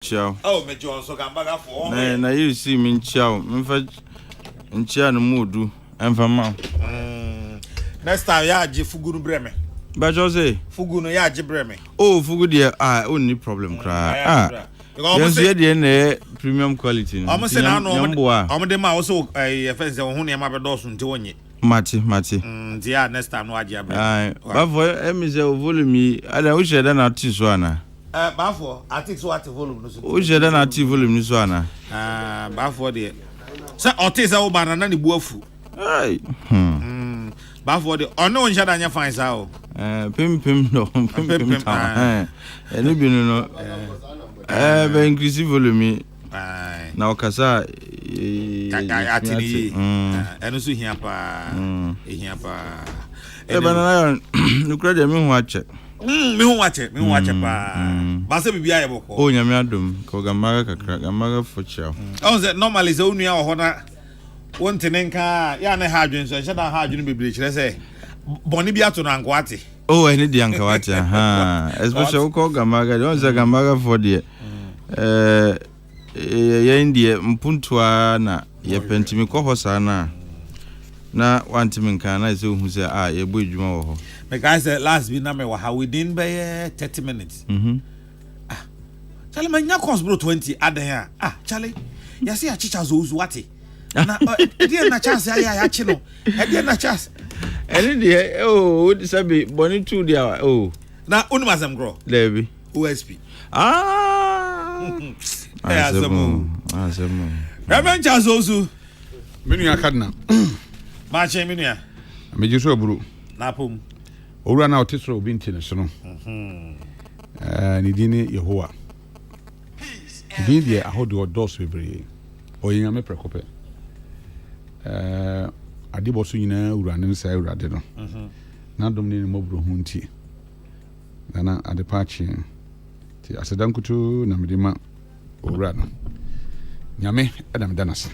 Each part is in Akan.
Ciao. Oh, me John so gambaga for. Na you see me ciao. Me fa nchia no modu. Emfa ma. Next time ya age fugu no breme. Ba Jose. Fugu no ya age breme. Oh, fugu de only problem cry. Yes, yeah, the premium quality. I'm saying I know. I'm the ma also fence ho na ma be do so nti wonye. Mati. Yeah, next time no age breme. Ba for me say volume ada wo share na ati so ana. Bafo, I think so at volume no so. O share na ati volume ni so ana. Bafo de. Say otis a wo ba na ni buafu. Ai. Bafo de ono on share anya fine sa o. Pim no. Pim ta. Eni bi no. Be increase volume. Na okasa atini. Eno so hia pa. Hia pa. Ba na no credit me ho ache. Me ho wache pa. Ba se bibia ye boko. O nyame adom ko gamaga kakra gamaga fochao. On say normally say onua ho na wontene nka ya na ha adwen so sheda ha adwen bibire kire say boni bia to na ankwate. Oh eni di ankwate especially ko gamaga don say gamaga for the ye ndie mpuntua na ye pentimi ko hosa na wantimi nka na say hu say ye bo edwuma wo ho. Because last week na me wa within by 30 minutes. Charlie man nya cost bro 20 adan Charlie ya say achicha zo wate na e na chance ya chi no e na chance eni de o sabi boni 2 dia na unimazam gro lebi OSP azemu Reverend Charles Ozu menu akadna ma che menu ya meji so buru na pom owura na otisro obi ntine so no ni dini Yehowa din dia ahodo odos bebre oyin me prekope adibo so nyina owura ne nsa owura de no na dom ne mobro hunti na adepachi ti asedankutu na medima owura no nyame adam danase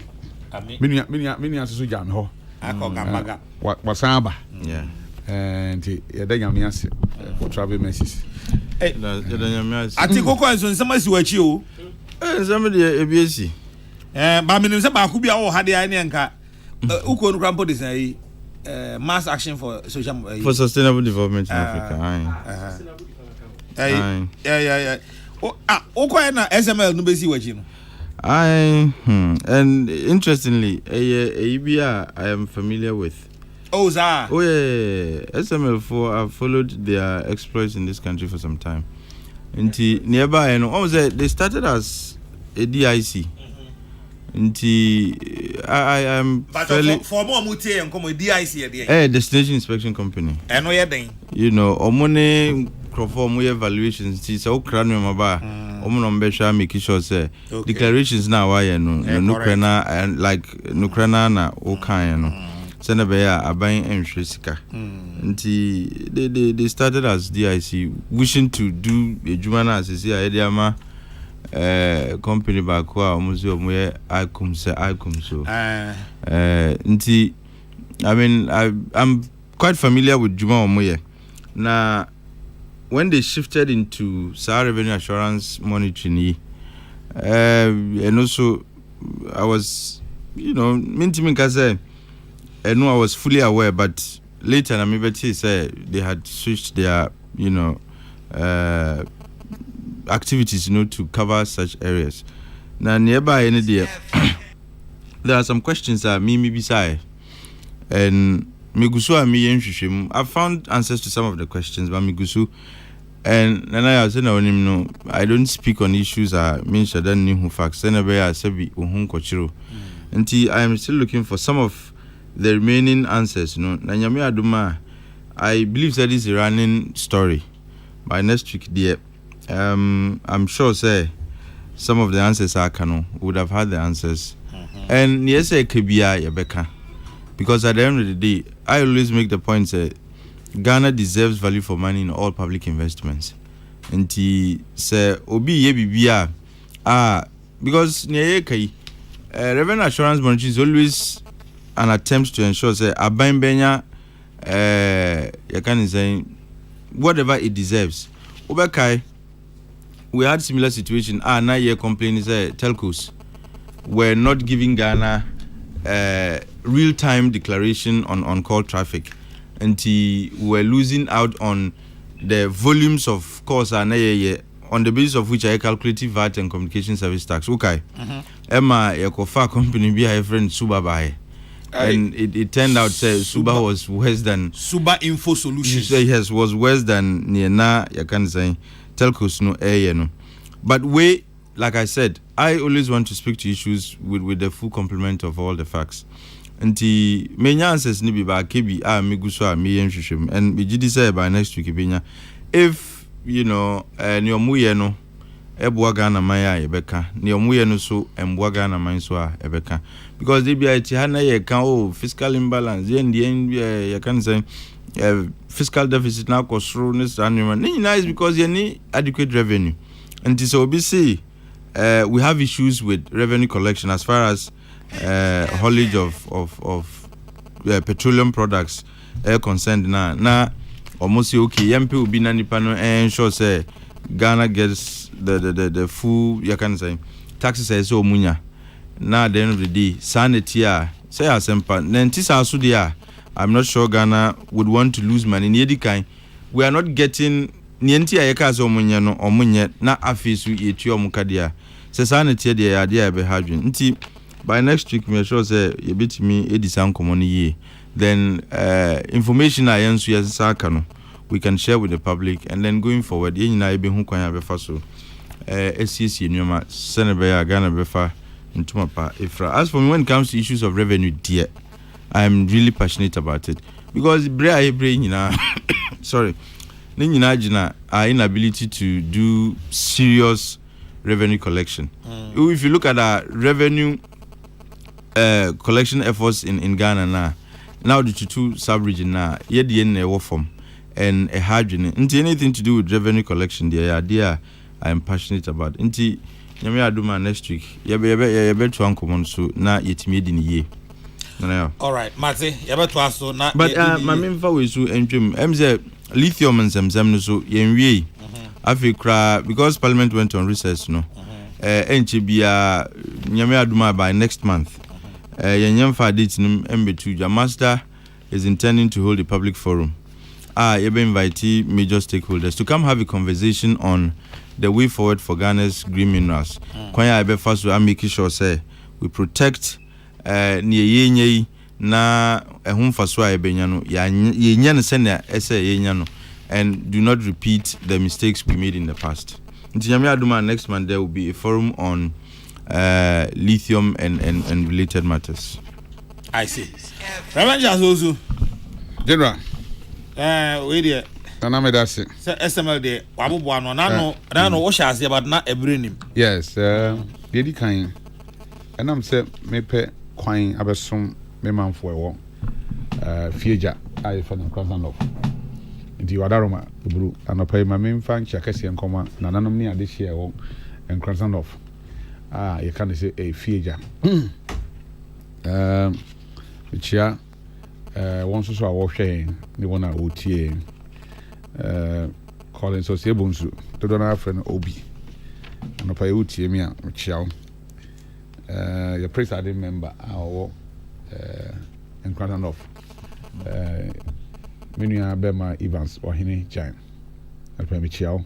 amen menu aso jam ho akogamaga wasaba yeah and yeda nyame ase for travel messages yeda nyame ase ati koko enso nsema si wachi o nsema de ebiesi ba menim se ba ku bia wo hade ai ne nka uko no krampo design mass action for social for sustainable development in Africa yeah uko na SML no besi wachi no and interestingly I am familiar with. Oh yeah, SML4 I've followed their exploits in this country for some time. Nearby, they started as a DIC. I am fairly for more mutie and come DIC destination inspection company. You know, omone perform evaluations. So cranium about omono make sure say declarations now why no nukrana and like nukrana na okan no. Senabaya abayin enhwesika. They started as DIC wishing to do a jumana as a idea company back where icom so I mean I'm quite familiar with Juma Omoye. Now when they shifted into Sahara Revenue Assurance Monitoring and also I was mintimin I know I was fully aware, but later Namibeti said they had switched their, activities, to cover such areas. Now nearby any day, there are some questions that me beside, and Migusu and me I found answers to some of the questions, but Migusu and I said no, I don't speak on issues that mean shadan ni hu facts. Senabaya sebi uhun kochiro. Until I am still looking for some of the remaining answers, Nanyame Aduma, I believe that is a running story. By next week, dear, I'm sure, say, some of the answers are canon would have had the answers. And yes, I could be Rebecca, because at the end of the day, I always make the point that Ghana deserves value for money in all public investments. And say, Obi Yebibia, because revenue assurance monitoring is always an attempt to ensure say aban benya you can say whatever it deserves. Obekai we had similar situation. Now you're complaining telcos were not giving Ghana real-time declaration on call traffic, and we were losing out on the volumes of calls on the basis of which I calculated VAT and communication service tax. Okay, Emma, your company be a friend Suba by. And it turned out Suba was worse than Suba Info Solutions. Yes, was worse than Niena. You can say telcos no air no. But like I said, I always want to speak to issues with the full complement of all the facts. And the main answers ni ba kebi me guso me yenhwehwem, and me gidi say by next week benya if you know ne omuye no eboa Ghana man ya ebeka ne omuye no so emboa Ghana man so a ebeka, because they be ati ha na ye kan fiscal imbalance ye ndie you can say fiscal deficit na kosro ne sanima ni nice because ye ni adequate revenue. And so we see we have issues with revenue collection as far as haulage of petroleum products concerned. Now almost okay MP will be nipa no ensure say Ghana gets the full, you can say, taxes are so munya. Now at the end of the day, sanity say asempa nentisa asudia. I'm not sure Ghana would want to lose money. We are not getting nienti ayeka so munya no omunye na afisu yetu omukadia. Se sanity de ya be hadwin. Nti by next week me sure say you bit me edisa nkomo ye. Then information ayensu yesaka no we can share with the public, and then going forward yen na ebe hu kwan ya befa so SCC nyoma senebe ya Ghana befa ntuma pa ifra. As for me, when it comes to issues of revenue, dear, I'm really passionate about it, because sorry, our inability to do serious revenue collection. If you look at our revenue collection efforts in Ghana now the two sub-region now, yet the end form and a hydrogen. Into anything to do with revenue collection, the idea I am passionate about. Into Yami Aduma next week. Yabe to uncle so na yet made in a year. All right, Mate, yabe to us so na. But my main for we so entrim. MZ lithium and some so yenwe. Africa because Parliament went on recess no. Enchibia Yami Aduma by next month. Yanyam for date MB2 Jamasta is intending to hold a public forum. You've invited major stakeholders to come have a conversation on the way forward for Ghana's green minerals. Kwanya Ibe first we are making sure say we protect nye na ehum faswa ebenyano yenyan sene ese yenyano, and do not repeat the mistakes we made in the past. Ntiyami Aduma next month there will be a forum on lithium and related matters. I see. Reverend Jazozu. General. We there. Nana me that's it. SML de wabubu ano na no wo shase about na ebrenim. Yes, dedi kan. And I'm say me pe kwan abesom me manfo ewo. Fieja I fa na cross and off. Ndi wadaroma buru anopai ma me mfa ncha kase nkoma na nanom ni ade hie ewo and cross and off. You can say a fieja. Chia once so awhwe ni wona otie calling so se bonsu to do na friend obi no pa otie me a chiao your presiding member our in Crown of menua bema Evans ohene Jan alpa me chiao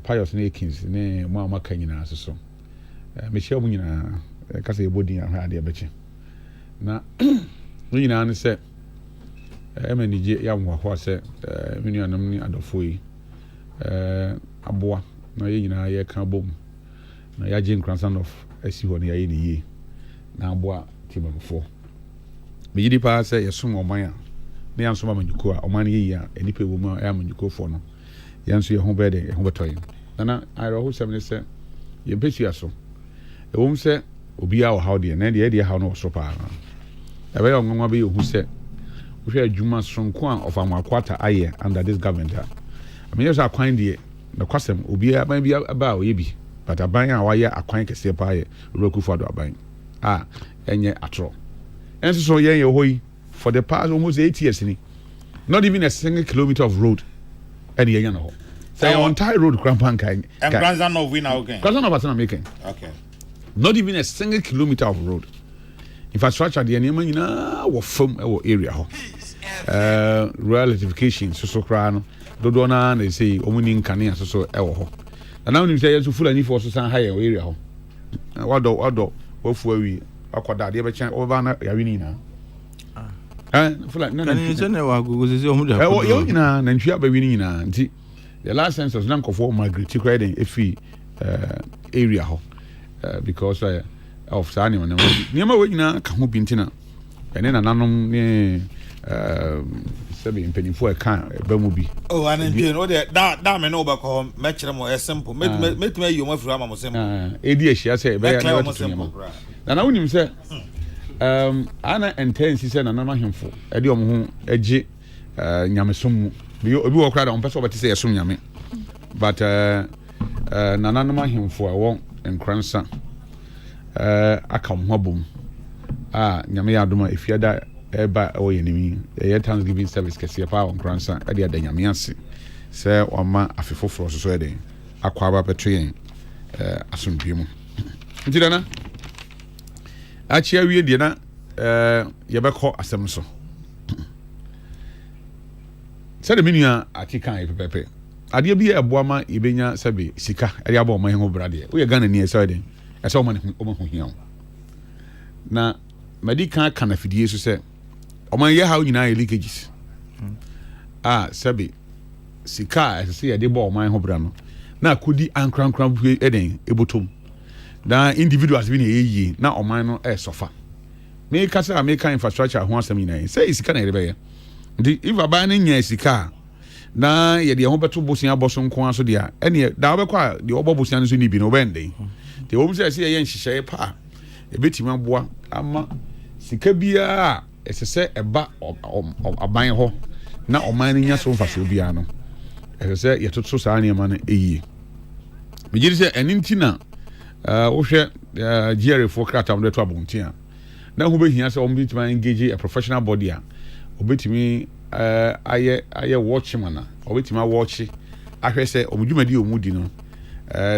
Pius Nakins ne mo amaka nyina so me chiao mu nyina kasa ebodi ahwa ade beche na nyina ne se emenije ya mwa se menua nam ni adofo yi aboa na ye nyina ye ka bom na ya gin Crown of asi ho ne ya ni yi na aboa timamfo me yidi pa se yesom oman a me yanso ma manyuko a oman ye yi a enipa wo mu a manyuko fo no yanso ye ho bede ye ho betoyin na ayro ho sem ne se ye betua so ewom se obi a wo how de na de how no so pa ebe yo nwa be hu se wo hwe adwuma sonko a of amakwata aye under this government I mean yes akwan de na kwasem obi a ban bi aba o ye bi but aban a wa ye akwan kese pa ye roku for do aban enye atro enso so ye hoyi for the past almost 8 years ni not even a single kilometer of road any yen ho Say on Thai road, Crampankai. And grandson of winner again. Grandson of us making. Okay. Not even a single kilometer of road. Infrastructure, the enemy in from our area. Rural electrification, so crown. Dodona, they say, Omunin Kania, so elho. And now you say, to full and for some higher area. What do, what we are the other chance over Yavinina. The last census was not for migrate riding a fee area because of Sani and Nema Wina Kamu Pintina and then an near Sebi penny for a car, Bemubi. Oh, and then you know that damn and over call match them more simple. Make me you more from Amosem. AD, she has said, very simple. And I wouldn't say. Ana intense he said anama hemfo e de omo ho age nyamesom bi obi wo kra da on pese obati say yesom nyame but nananama hemfo e won enkransa aka mo bom nyame ya adoma efiada e ba o yenimi e Thanksgiving service kese pa on kransa e de nyame ase se o ma afefoforo so e de akwa ba petwen asomdwe mu ntidana Achia wie die na yebekọ asem so. Sɛ de menua atikan pepepe. Ade bi eboa ma ibenya sɛbe sika ade aba ɔman ho brade. Wo ye Ghana ni ɛsɛ de. Ɛsɛ ɔman ho hia. Na medical kana fidie so sɛ ɔman ye ha nyina ye leakages. Sɛbe sika ɛsɛ sɛ ye de bɔ ɔman ho bra no. Na kodi ankrankran bu eden ebotom. Na individuals bi na yeyi na oman no sofa me ka say American infrastructure ho asem nyina say isika na yebe ndi if aba na nya isika na ye de ho beto bosia boso nko aso de a ene da obekọ a de obo bosia no so ni bi no bende de wo say ye nhihye pa ebetima boa ama sika bia esese eba aban ho na oman nya so mfaso bia no esese ye toto saa ne ma no eyi me giri say enintina wohwe GRA for kratam de to abontia na hu behia se omo bitima engage a professional body a obetimi aye watchman obetima watch ahwe se omudwumadi omudi no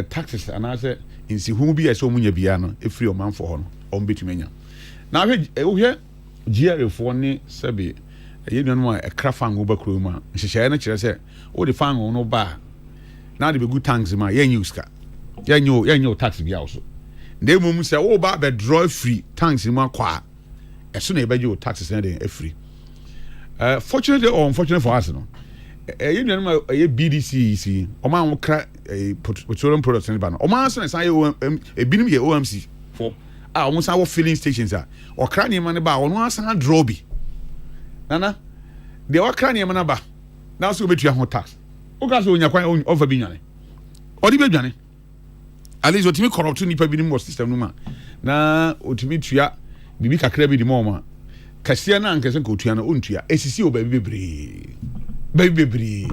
taxes anase insi hu bi ese omunya bia no efiri omanfo ho no ombetimi anya na ahwe wohwe GRA for ne sebe yenuanu a krafango bakro mu a nhyehyɛ no kyerɛ sɛ wo de fango no ba na de begu tanks ma yen use ka yanyo tax bia also na mum say wo ba be draw free tanks mu akwa eso na ebeje o taxes na dey free fortunately or unfortunately for us no you know BDC see o ma wo kra petroleum products ni ba no o ma so na say ebinim ye OMC for o sa wo filling stations o kra ni ma ne ba o no asan draw bi nana de o kra ni ma na ba na so obetua ho tax o ga so onya kwan over bi nwane o di be dwane at least otimi corrupt nipa bi ni mo system no ma na otimi tua bibi kakra bi di mo ma kasia na ankese ko tua na ontua esisi o baby bebre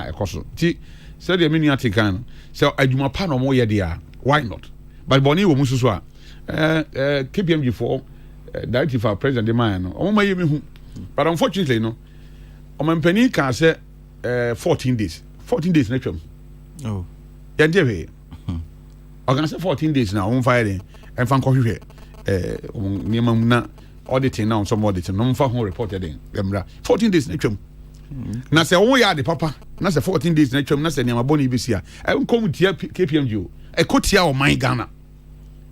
ekoso ti said the menu atikan so adwuma pa no mo ye dia why not but boni wo mususu a KPMG for directive for president the man no o ma ye me hu but unfortunately no o man pani ka say 14 days na twam ya ndebe I can say 14 days now on Friday and fan coffee na auditing now some auditing no fa ho reported in 14 days na twam na say wo ya de papa na say 14 days na twam na say niam aboni bi sia e kom tia KPMG o e kotia o man Ghana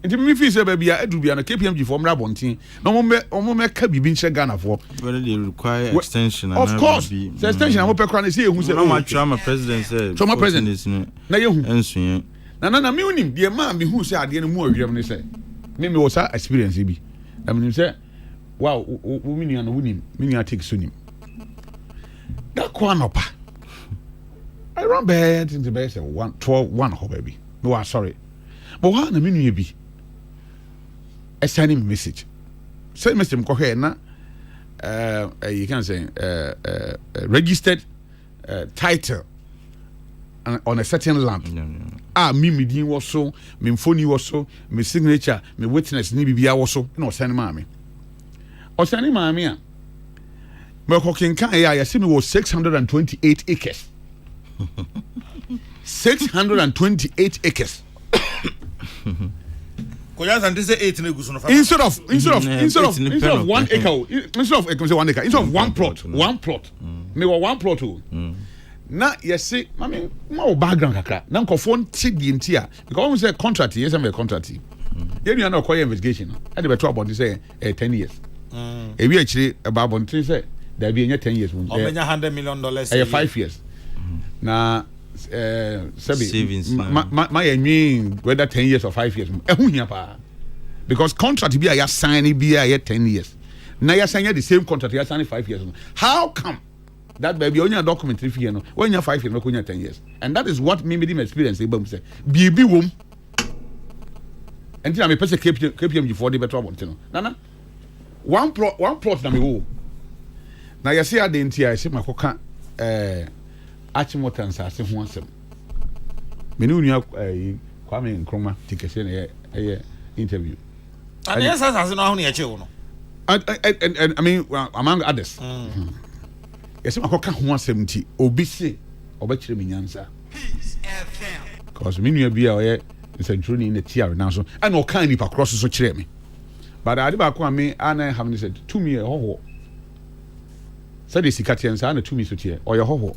nti me fi say ba bia edu bia na KPMG for mra bontin na mo me ka bibi nche Ghana for whether they require extension and of course the extension am pe kra na say ehun say no ma trauma president say trauma president na yehu ensuye na me unim de ma me hu say ade no mu awirem ne say me was that experience bi na me say wow wo me nua no unim me nua take so nim da kwa no pa I run bad into bed say 1 ho baby no sorry but wa na me nua bi a sending message say message mko he na you can say registered title on a certain land. Me din was so, me phone was so, me signature, me witness ni bibia was so, no send mommy. Or send mommy. Me cooking can ya see me was 628 acres. 628 acres. Instead of 1 acre, instead of one plot. Me one plot. Na yes say, I mean, my background kakra. Na nkofo nti di ntia because we say contract, yes am a contract. You know no investigation. I dey beto about say 10 years. E wi akire about bontin say there be 10 years. O menya $100 million 5 years. Na savings my mean whether 10 years or 5 years. Ehu hia pa. Because contract be a sign be a 10 years. Na ya sign the same contract ya sign 5 years. How come that baby only a documentary fee no when you 5 years no kunya 10 years? And that is what me my experience say say bibi wom. And I person KPMG for the better one no. Nana one plot na me wo. Na ya say adenti I say makoka Achimota nsase ho asem. Me ni unua Kwame Nkrumah tikese na interview. And yes as no ho na eche wo no. And I mean among others. Yes makoka ho asem ti obi se obekire me nyansa. Cause me nua bia oye century in the tiare now so and o kan nipa cross so kire me. But ade ba ko me ana have said to me ho. Said sikatian sa na to me so tie oye ho.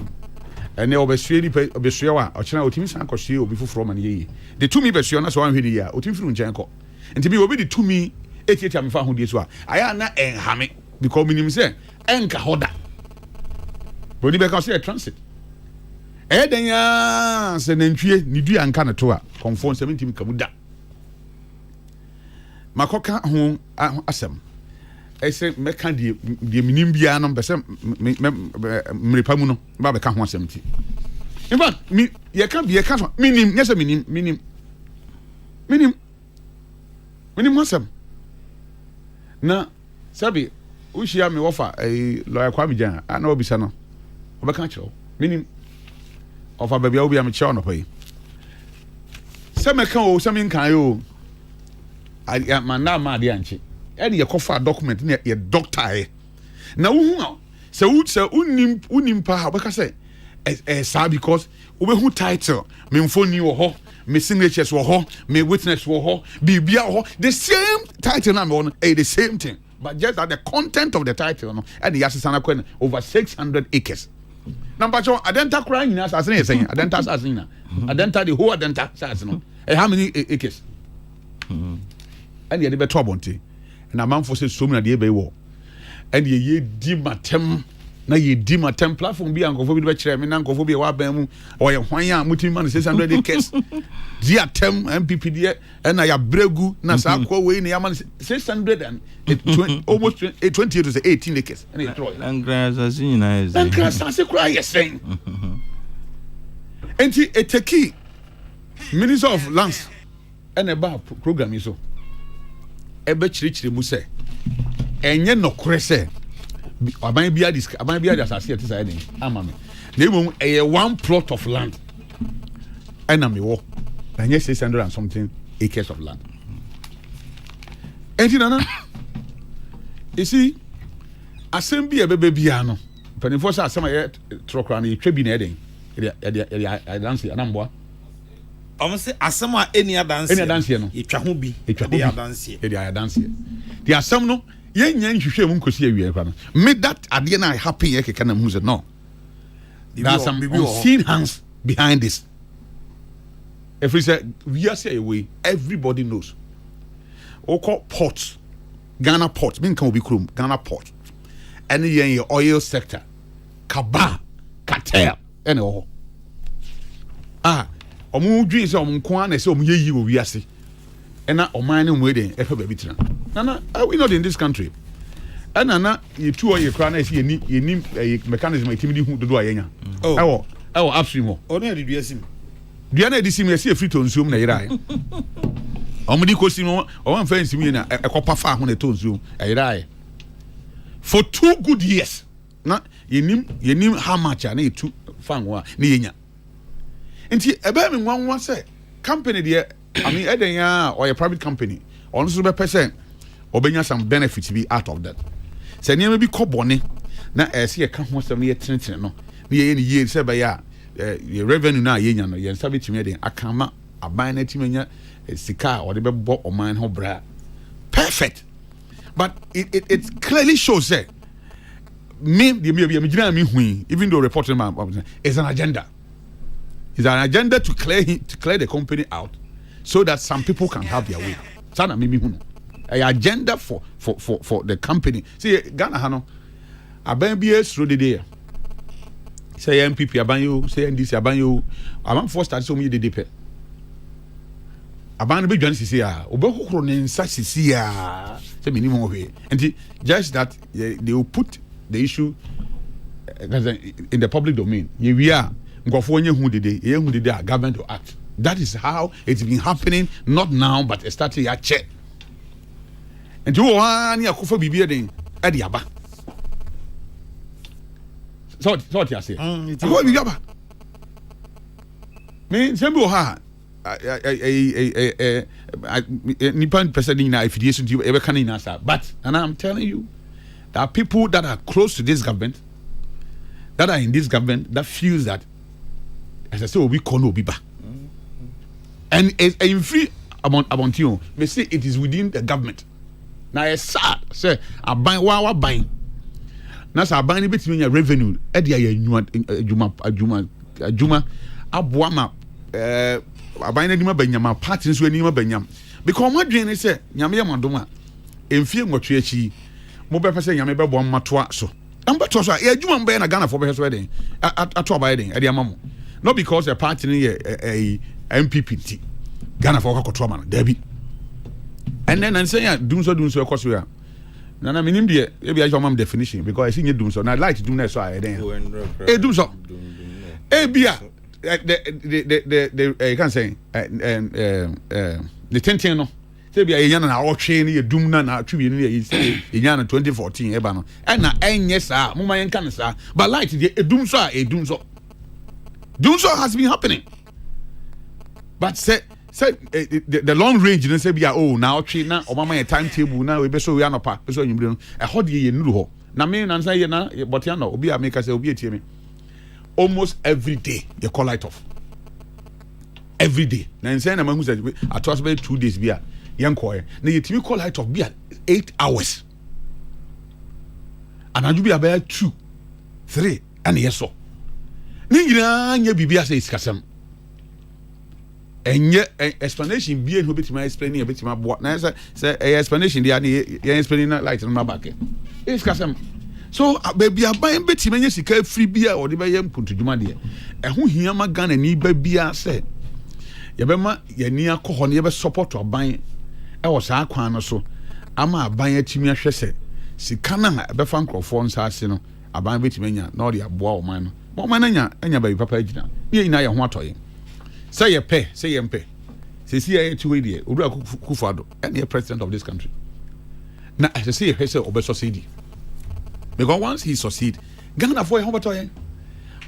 And they obesue ni obesue wa ochena otimi san kwhwe obi foforo ma ne ye de tumi besue na so wan hwedi ya otimi firu nchen ko enti bi obi de tumi etieti am fa ho die so a aya na enhame because minim say enka hoda boni be ka say transit den ya se nantwie ni dua anka ne to a confirm 70 kamuda makoka ho asem ese meka die minim bia no bese mrepa mu no ba be ka ho asem ti in fact me ye ka minim nyese minim asem na sabi ushia me wofa lawyer Kwame Jan ana obisa no obeka kiro minim ofa bia obi am kiro no pai se meka o se min kan yo ma de anchi any kofa document na ye doctor na wo hu se unim pa ha beka say sa because we hu title me mfoni wo ho me signatures wo ho me witness wo ho bibia wo the same title na me won the same thing but just that the content of the title no and the assistant kwen over 600 acres number 2 adenta kra nyina asase na yesen adenta asase na adenta the whole adenta asase no how many acres and ye dey beto abonte na manfo say so many dey be wo and ye di matem na ye di matem platform bi ankofo bi be kire me na ankofo bi wa ban mu o ye hwan a mutimi man 600 acres di atem MPP die na ya bregu na sa kwa we na ya man 600 and almost 20 to 18 acres and it throw and grasses nyina is and grasses cry yes saying enti eteki Minister of Lands and about program is so ebe chirichiri mu se enye nokore se aban bia asase ete say den ama me na emom eye one plot of land ena me wo enye 600 and something acres of land enti nana you see asem bia bebe bia no penifo say asem aye trokra na etwa bi na eden e dance anamboa almost asama any dance no etwa ho bi dance the asam no ye nya nhwehwe mu nkosi awie kwa no me that ade na happen ye keka na mu say no there's some unseen hands behind this if we say we are say away everybody knows oko port Ghana port me kan obi krom Ghana port and ye oil sector kaba cartel ene ho omu dwi se omu nko na se omu yeyi wo wiase ena oman ne mu eden efa ba bitira nana we not in this country na ye tu o ye kra na se ye mechanism itimidi hu dodo ayenya ewo upstream ho ona de duasim dua na edisim ye se free to nsuom na yirae omu di kosim o wan fa nsim ye na ekopa fa ho na to nsuom ayirae for 2 good years na yenim how much na ye tu fa ho na yenya nti ebe me nwanwa say company de I mean eden ya or a private company on so be percent obenya some benefits be out of that say niam bi kobone na ese ye ka ho sem ye tenetene no na ye ni ye se be ya the revenue na yenya no yen sabe timi den akama aban na timi nya sika or the bebo o man ho bra perfect but it clearly shows that me even though reporting is an agenda. It's an agenda to clear the company out so that some people can have their way. Sana mimi huno. An agenda for the company. See Ghana hano aban bi esro de dey. Say MPP aban yo, say NDC aban yo. Aban for start so me de pe. Aban be dwan sisi a, obekokoro ne nsa sisi a. Say minimum of it. And just that they will put the issue in the public domain. We are government will act. That is how it's been happening, not now, but starting at check. And you want to go be building at the Abba. So what you say? What we got? Me, Sembo ha. Nipan person in if you to ever can in answer. But and I'm telling you, there are people that are close to this government, that are in this government, that feels that as I say, we call no biba. And in free about you, may say it is within the government. Now it's sad. Say I buy what buying. Now I buy a bit in your revenue. Edia juma abuama I buy any benyama parties when you benyam. Because what dream is say nyame madoma. In fear what you mobile person nyame be bom matoa so amba to so e adwuma mbe na Ghana for be so wedding ato ba wedding e dey amamo not because a party ni a MPP Ghana for kokoto man da bi and then and say dum so ekoso ya na minim de e bi ajoma definition because I see dum so na like dum na so I den e dum so e bia the you can say the tension no be a yana na otwe ne yedum na atwe ne ye yana 2014 eba no e na enye sa muma yen kan sa but light the edum so has been happening but say the long range you know say be na otwe na omama timetable na we be so we anopa so nyimbre no e ho de ye nuru ho na me na say ye na but ya no obi ameka say obi etie me almost every day you call light off every day na say na mahu say atwas be 2 days bia yankoye na yetimi call light of beer 8 hours and aju be about 2 3 and yeso ni nyina nya bibia say iskasam enye explanation bia no betima explain e betima bo na say explanation dia na explain na light no back iskasam so baby aban betima nya sika free bia o de be yam puntudwuma de ho hia ma Ghana ni ba bia say yebema yani akọ ne yebe support aban e wo saa kwan no so ama aban atimi ahwe se sika na be fa nkrofo nsaase no aban betimi nya na odi aboa o man no mo man anya ba papa agina ye ina ye ho atoye say ye pe say ye mpe say see ye tuwe die Odua Kufuado and the president of this country na I say he say obe succeed because once he succeed Ghana for ho atoye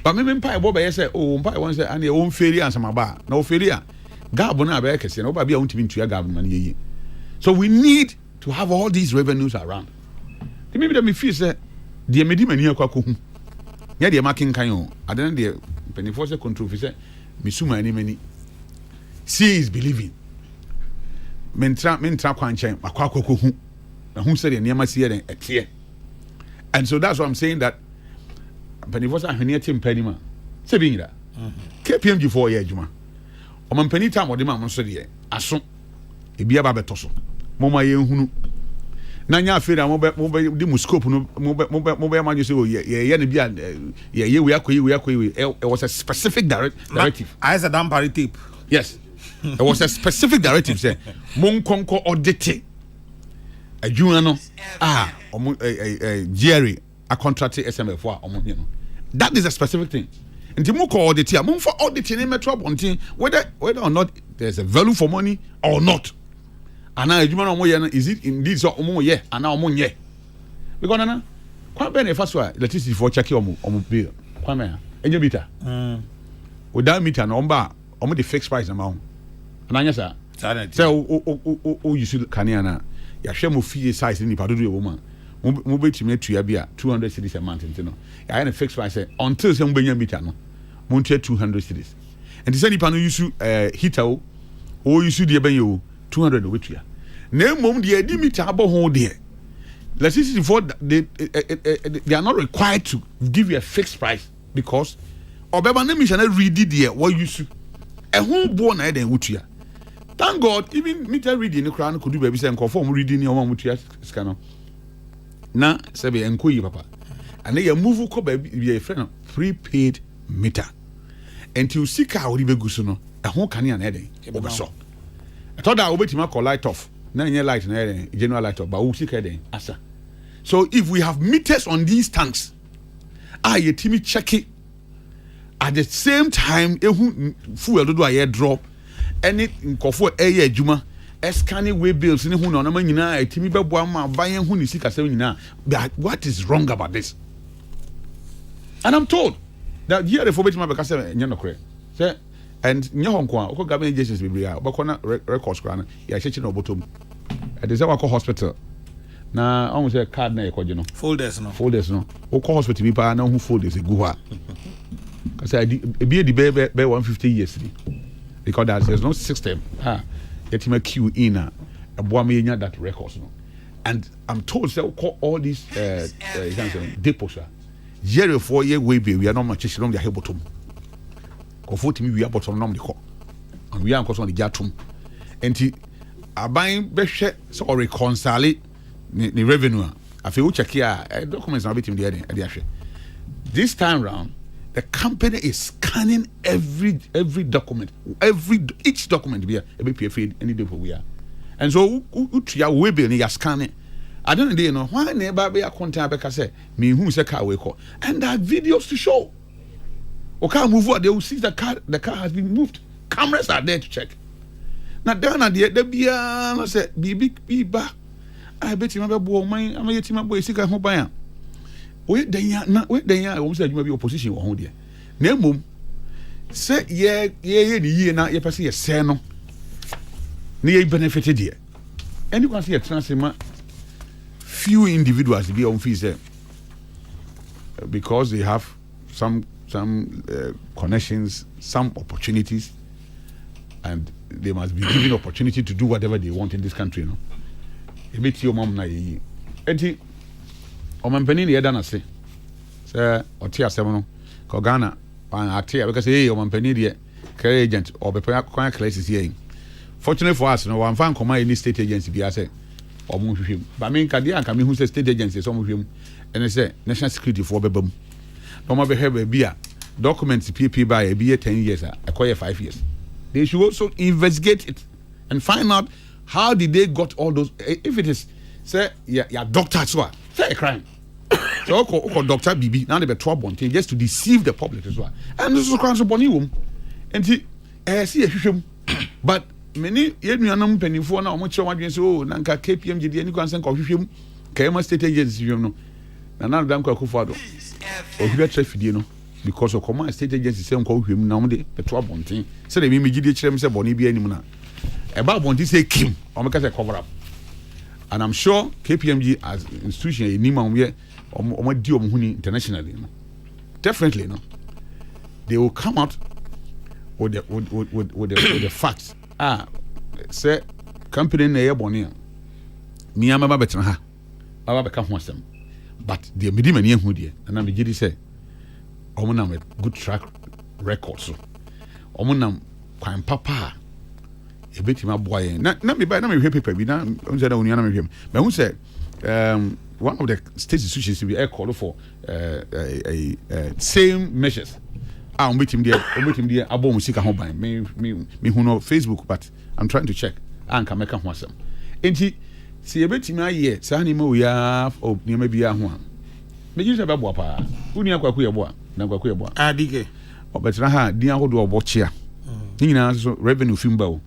but me mpa e bo be say mpa e won say an ye won feri ansama ba na o feri a gab na be kese na oba bia untimi ntua gab man ye. So we need to have all these revenues around. Maybe that me feel say the medi mani akwa ko hu. Ya de making kan o. Adan de penifo say control fi say misuma ani mani. See is believing. Mentra kwan chen akwa ko hu. Na hu say de niam see den etie. And so that's why I'm saying that penifo say ahwene tim panima. Say bi ngira. KPMG 4 year adwuma. O man penita mo de ma mo so de aso ebia ba beto so moma ye hunu na nya afere mo di mu scope no mo ma you say ye ne bia ye we akoyi it was a specific directive. I said damn party tape. Yes, it was a specific directive say mon konko audit adwuma no Jerry a contract SMF for omo no. That is a specific thing. Nti mo ko audit ya mo for audit ni metro bontin whether or not there's a value for money or not. And now is it indeed so ye and now ye because nana kwa be na first one electricity for check omo bill kwa me enye meter without meter no omba omo the fixed price amount ananya sa say o you should kania ya hwe mo fee size ni padodo ye woman mo betime atua bia 200 cedis a month ntino ya na fixed price until say mo benya meter no montua 200 cedis and say nipa no use heater o use de ben yo 200 no wetua na mom de adi meter abo ho de electricity for they are not required to give you a fixed price because obeba na mission read the what you su ho bo na den wutua. Thank God even meter reading the crown could do baby say conform reading your mom wutua scan na say be enkoyi papa and they move ko baby be a friend prepaid meter until see car we be gusu no ho kan ya na den obeso I thought that obetima call light off na nye light na den general light off but we see ka den asa. So if we have meters on these tanks, you team check it at the same time. Fuel do I drop any nkofo air juma scanning way bills in who no na nyina team be boa ma bayan hu ni sika se nyina. What is wrong about this? And I'm told that here the forbidden ma be kase nya no kore. Say and nya honko a government agencies be bria obakona records kra na ya cheche no botom. E dey say wa hospital. Na almost a card na ekoje no folders no o call hospital bi pa na hu folders e go ha cuz I be the be 150 years because there's no system get him a queue in a boa me nya that records no. And I'm told say call all these you can say depots 04 year we be we are not much from the bottom ko 40 we are bottom no the call and we are on the jatum enti aban be hwe so reconcile the revenue I feel check here documents now between the this time round the company is scanning every document each document be a PFA any day for we are and so you we be you scanning I don't know why neighbor be a content because say me who say car we call and there are videos to show okay move what they will see the car has been moved cameras are there to check now down at the be no say be back I bet you remember man am yet my boy sika ho ban a we dan ya we say adwuma bi opposition wo ho de na mom say ye ni yie na ye pese ye say no na ye benefit de any one say transema few individuals be on fees there because they have some connections, some opportunities, and they must be given opportunity to do whatever they want in this country, you know. Ebiti your mom na yi enti o mampani ne yeda na se oti asem no ko Ghana an ate because say o mampani de care agent or be kwan crisis here. Fortunately for us no one fan come any state agency bi ase o mo hwehwem ba me nka de anka me hu say state agency so mo hwehwem ene say national security for bebam no ma be have bi a documents PP by a be 10 years acquire 5 years. They should also investigate it and find out how did they got all those. If it is say yeah doctor so say a crime so doctor BB now they be trouble just to deceive the public as well and this is crime so boni wom enti see hwehwem but many yenuanam penifo na omo kire wadwen so na nka KPM gidi ani kwansen ko hwehwem kayema state agency hwehwem no na na dan ko akufado o hwehwe traffic no because of command state agency say nko hwehwem na omo de trouble ntin say dem me gidi kire me say boni bi anim na about one say Kim or make a cover up. And I'm sure KPMG as institution in Nima internationally, definitely no. They will come out with the facts. Say company na Bonia. Me am about better ha. Aba become one but the medium near who dear and I'm the say omunam a good track record so omunam kwan papa a bit my boy na me by na me hwe paper bi na unse na onua na me hwem but who say one of the state institutions we call for same measures meeting there abom sika ho ban me hu no Facebook but I'm trying to check anka meka ho asem enti si ebetimi aye sa ni ma we ya ni ma bia ho a me ji se be bo pa uni akwaku ye bo a na akwaku ye bo a adike obetra ha din ahodo obochia ni nyina so revenue fimba o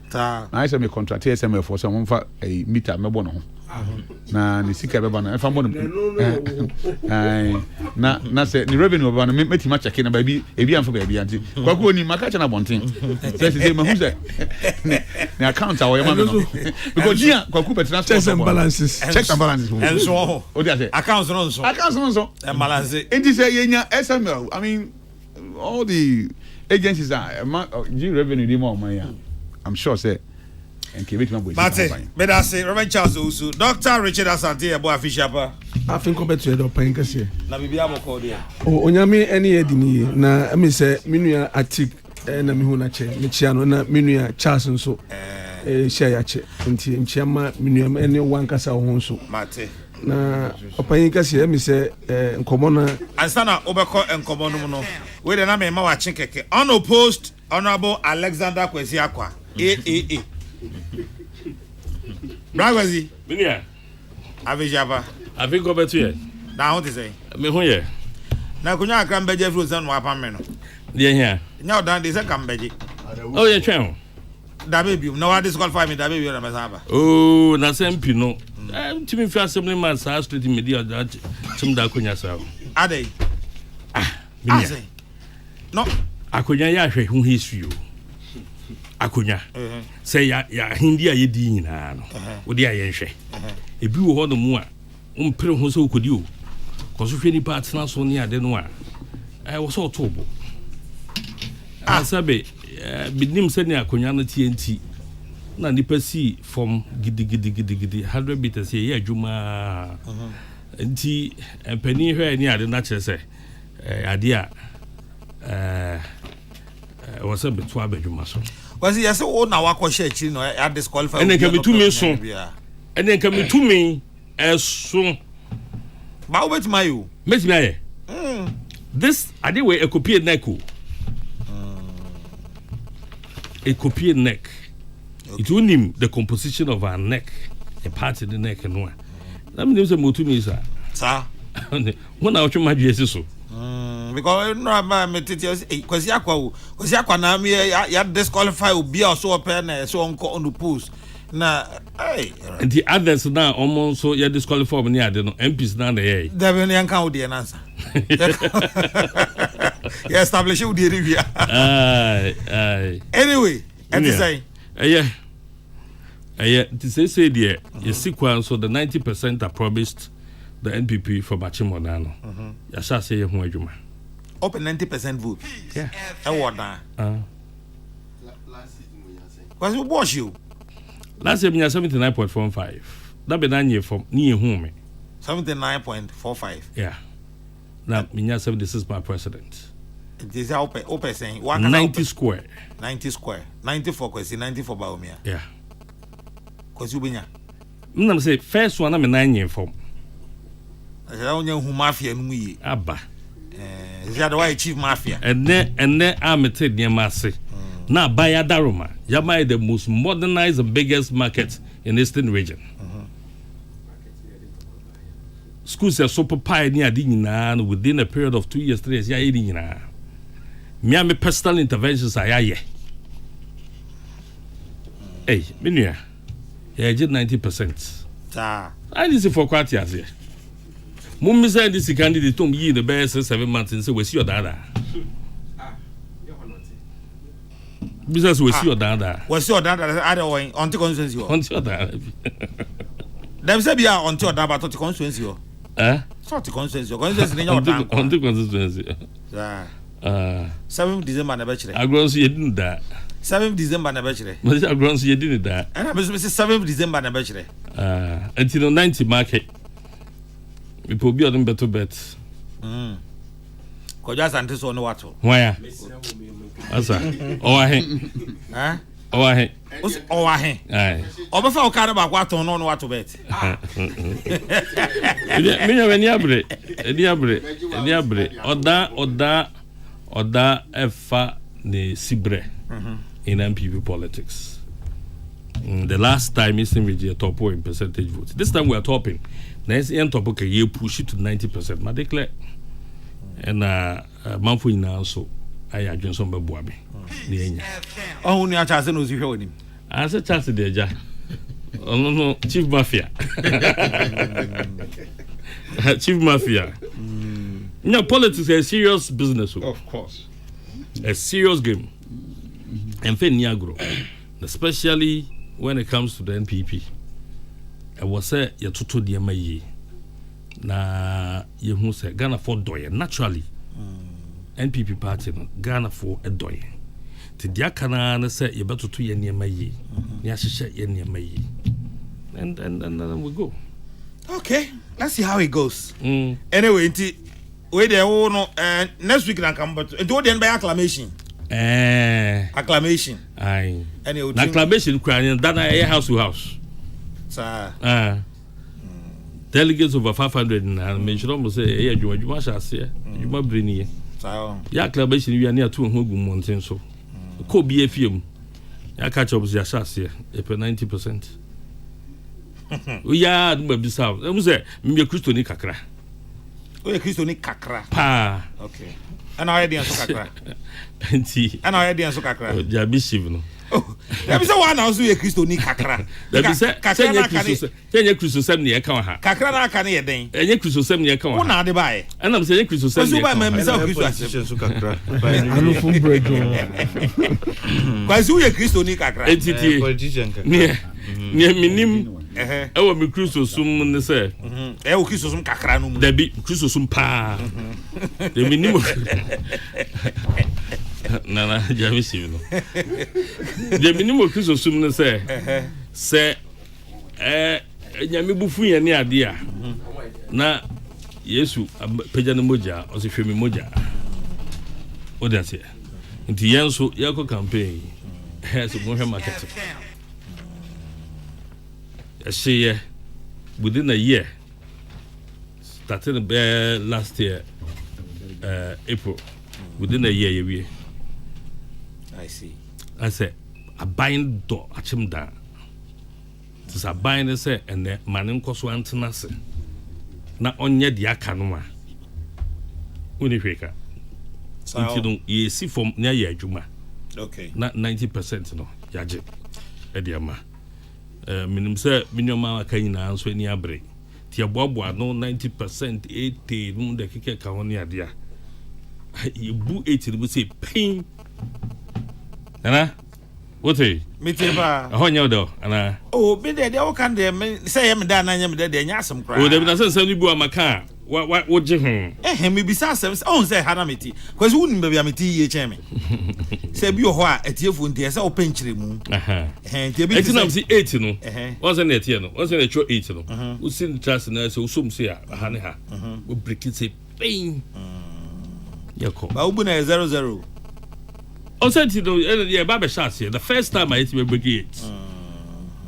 ta na say me contract SMF for some fa a meter mebo no ho na ni sika beba na fa mo na say ni revenue beba na metima check na ba bi e bi amfa ba bi anti kwaku oni maka cha na bonten say me hu say ni account awo yema no because here kwaku betra checks and balances and so o dia say accounts no so e balance enti say yenya SML I mean all the agencies are revenue more money. I'm sure say and keep it Mate, but I say Reverend Charles Usu, Dr. Richard Asante abo afishapa. I think come to the point kasi. Na bibia boko dia. O onyame ene edini na me say minua atik na me hu na che me chia no na minua Charles nso share ya che nti nchiama minua ene wankasa ho nso. Mate. Na opanyin kasi me say nkomo na ansa na obeko nkomo no no. We dey na me ma wa chin keke. Unopposed Honorable Alexander Kwesi Akwa. Bragwazi. Minia. Avijaba. Afi go betu ye. Na ho te say. Me hu ye. Na kunya akra mbeje fro san no apam no. De hia. Nya odan de say kam beje. Oh ye twen. Da baby, no wa disqualify me da baby na mesaba. Oh, na sempi no. Timi fi assembly man sa street media that tum da kunya sa. Ade. Minia. No. Akonya ya hwe hu history o. Akonya. Say ya hindi a yedi nyina no. Wo de aye nhwe. Ebi wo ho no mu a umpere ho so kodi o. Koso hwe ni part na so ni ade no a. Wo so tobo. Asabe binim se ni akonya no TNT. Na nipa si from gidi 100 meters ye adwuma. Nti empani hwe ni ade na kire se ade a was a bit too abeduma so. Was he as o na wakọ church no ya disqualify. And then can be to me so. And then can be to me as so. Ba obet mayu. Met me. This I did way a copy neck. A copy neck. It will name the composition of our neck, a part of the neck and one. Let me say more to me, sir. Sir. When I watch my Jesus. Because no man metitious kwasi akwa na me ya disqualify obi a so open na so on the post na hey and the others now almost so ya disqualify me ade no MPs na na ye da be no kan wo de na answer ya establish wo de review anyway and to say to say there you sequence so the 90% are promised the NPP for Machimonano. Ya sha say ho adwuma. Open 90% vote. Yeah. E woda. Last season we say. Was you wash you? Last year 79.45. That be 9 year from ni hu me. 79.45. Yeah. Now minya 76 by president. It is open saying 90 square. 90 square. 94 kwesi 94 ba omia. Yeah. Kwesi ubenya. Mna say first one na me 9 year from. I only who mafia no yi. Abba. Is that why chief mafia? And then I'm a near Massey. Now by Adaroma, Yama the most modernized and biggest market in the Eastern region. Schools are super pioneer within a period of 2 years, 3 years. Yeah, me personal interventions are yeah. Hey, Minia, yeah, just 90%. I need to for quite years here. Mummy said this candidate told me the best 7 months and say, we see your dada. Business we see your dada. We see your dada, other way, on the constituency. On your dada. Them say, be on your dada, but to constituency. Sort of constituency. Constituency in your dada. On the constituency. 7th December, never chile. I grown see you didn't that. 7th December, never chile. But I grown see you didn't that. And I was 7th December, never chile. Until 90 market. People be on better bet. Koja sante so no wato. Why? Asa. Owahe. Owahe. Owahe. Aye. Obefa o kare ba kwato no wato bet. Me nya weni abre. Edi abre. Oda efa ne sibre. In MPP politics. The last time Eastern Region top in percentage votes. This time we are topping. Next end top okay, you push it to 90%. Ma declare. And manfo ina so I adwen so mbeboa me. Ne enya. Oh, ni acha se no si hwe onim. Asa chance de eja. No chief mafia. Chief mafia. No, politics is a serious business. Of course. A serious game. And fe ni agro. Especially when it comes to the NPP. I was say ya toto de mayi. Na ye hu say Ghana for doye naturally. NPP party no Ghana for edoye te dia kana na say ye betoto ye niema yi ni ahihye ye niema yi and we go. Okay, let's see how it goes. Anyway, we there no next week na come but what then by acclamation. Acclamation. Aye. Anyway, acclamation kran that na house to house. Sir. Delegates over 500 and mention almost say eh adwuma shase adwuma breni. Sir. Ya acclamation we na to ho gu monten so. Ko bi afiem. Ya catch up ya shase e 90%. We are the bisa. Em say me Kristo ni kakra. We Kristo ni kakra. Pa. Okay. And I dey so kakra. Enti. And I dey so kakra. Ja bishop no. Oh. There be say one house we Kristo ni kakra. There be say Kenya Kristo sem ne e kan ha. Kakra na aka ne ye den. Enye Kristo sem ne e kan ha. Wo na de bae. And am say Kristo sem ne e kan ha. Me say Kristo asem so kakra. Anu fun break. Kwasi we Kristo ni kakra. Entity. Politician kakra. Ne minim ewo mi Kristo sum ne say. Ewo Kristo sum kakra no mu. Da bi Kristo sum pa. De minim. Nana jami si no. De minim Kristo sum ne say nyame bufu ye ne ade a na Yesu peja no moja o se hwemi moja. O da se. Nti yenso yakọ campaign has mo hwe market. Within a year, starting last year, April, within a year, I see. I said, a buying door, a chim down. It's a buying, say, and the man cost one to nothing. Not on yet the acanuma. Unifika. So, you see from near your Juma. Okay. Not 90%, no, Yaji, Ediama. Minim say minimum aka nyina so ani abre ti aboabo no 90% 80 no de keke ka ho ne ade a bu 80 no say pain ana wote miteba ho nya do ana oh be de o kan de say yem da na nyem de nya asem kra o de bi na say ni bu amaka wo je ho me bisa asem on say hana meti kwase wonu be bia meti ye cheme say bi ho a etiefo nti say o penchire mu nti bi eti na say 8 no won say na etie no won say na cho 8 no wo sin trust na say wo som say ha ne ha wo break it say pain yako ba ubu na 00 on say ti no yeah ba be shot here the first time I hit me break it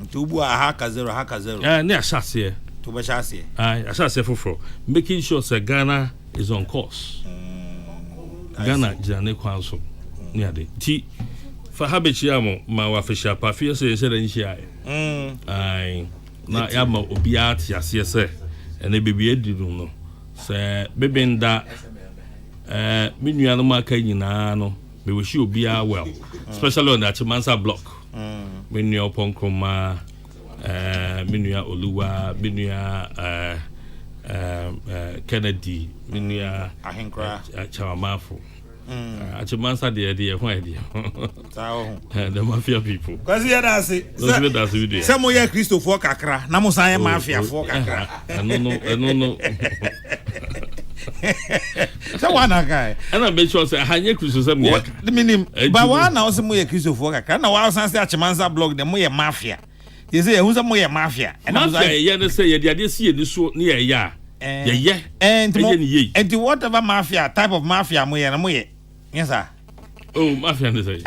nti ubu a haka 0 ne a shot here to be chassis. I shall say for making sure that Ghana is on course. Ghana Jane Council near the T for Habichiamo, my official Pafia says, I now am obiat, yes, and a baby did no. Say, baby, that Minuano Macayinano, we wish you be well, especially on that Chimansa block. When you're upon Coma. Minua Oluwa, Minua Kennedy, Minua Ahinkra, Chawamafo. Achimansa the why the mafia people. Because here that's it. Some more Christopher Kakra, Namusa Mafia for Kakra. No. So one guy. And I bet you say Hanya Christopher. The minimum, but one now some more Christopher Kakra. Now, I was saying Achimansa blog the more mafia. You say who's a more mafia? And I was like, yeah, say you did see this near ya. Yeah. And whatever mafia type of mafia moye na moye. Yes, sir. Oh, mafia say.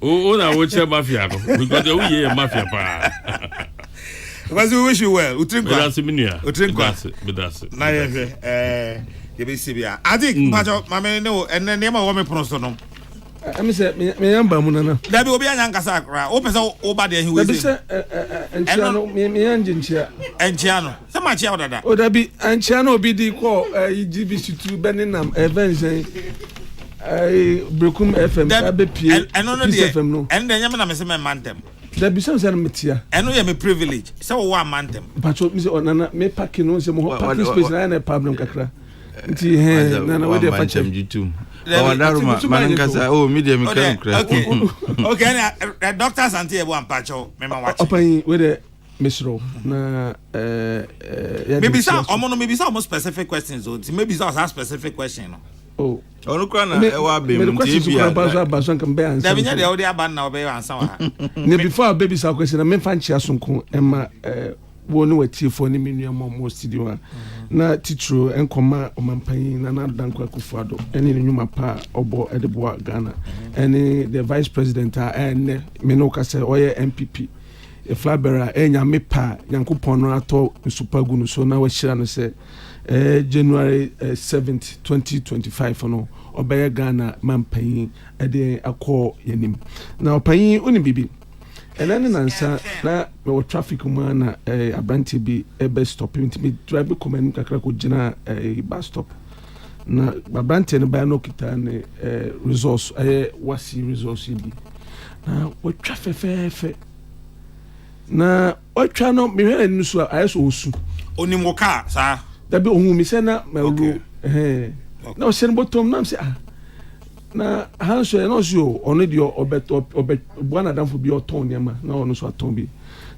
Oh, na watch mafia because we hear mafia pa. Because we wish you well. That's minia. That's na you be Sibia. I think Pacho mama no and then name of me pronounce no. I say me yamba mu nana. Da bi obi anyanka sakra. O pese o ba de he we say. Enchia no me anje nchia. Enchia no. Se ma chia odada. O da bi enchia no obi di call GBC2 Beninam events Brekum FM abepie. Eno no de FM no. En de nyame na me se me mantem. Da bi some say no metia. Eno ye me privilege. Se wo wa mantem. Pacho me say onana me parking no say mo parking space na na problem kakra. Nti nana we dey fachem YouTube. Manangasa media me can okay. Okay, doctors anti ebo ampacho me ma watch. Open we dey Misro na maybe some maybe some specific questions or maybe some specific question no. Oh onu kra na e wa be mu ti bia bazo kan be answer. Da binya de odi aba na obe answer wa. Ne before baby sa question na me fa nchia sonko e ma wonu watifo ne menua mo studio na titro enkoma omampan na danko akufuado ene ne nyuma pa obo edebo Ghana ene the vice president ene me no ka say oye MPP e flabera enya me pa yankopon no ato nsupagu no so na wa hira no say January 7th 2025 no obeye Ghana mampan ede akọ yanim na opan oni bibi enane nansa na we traffic mu na abranti bi ebe stop me drive come kakra ko gina bus stop na abranti ne ba no kita ne resource wasi resource bi na we traffic fe na o twa no me hwe ni so ayeso osu onimo car sa da bi ohun mi se na melu na o se no bottom na se na hanso e no so ono de obet buana danfo bi oton niam na ono so aton bi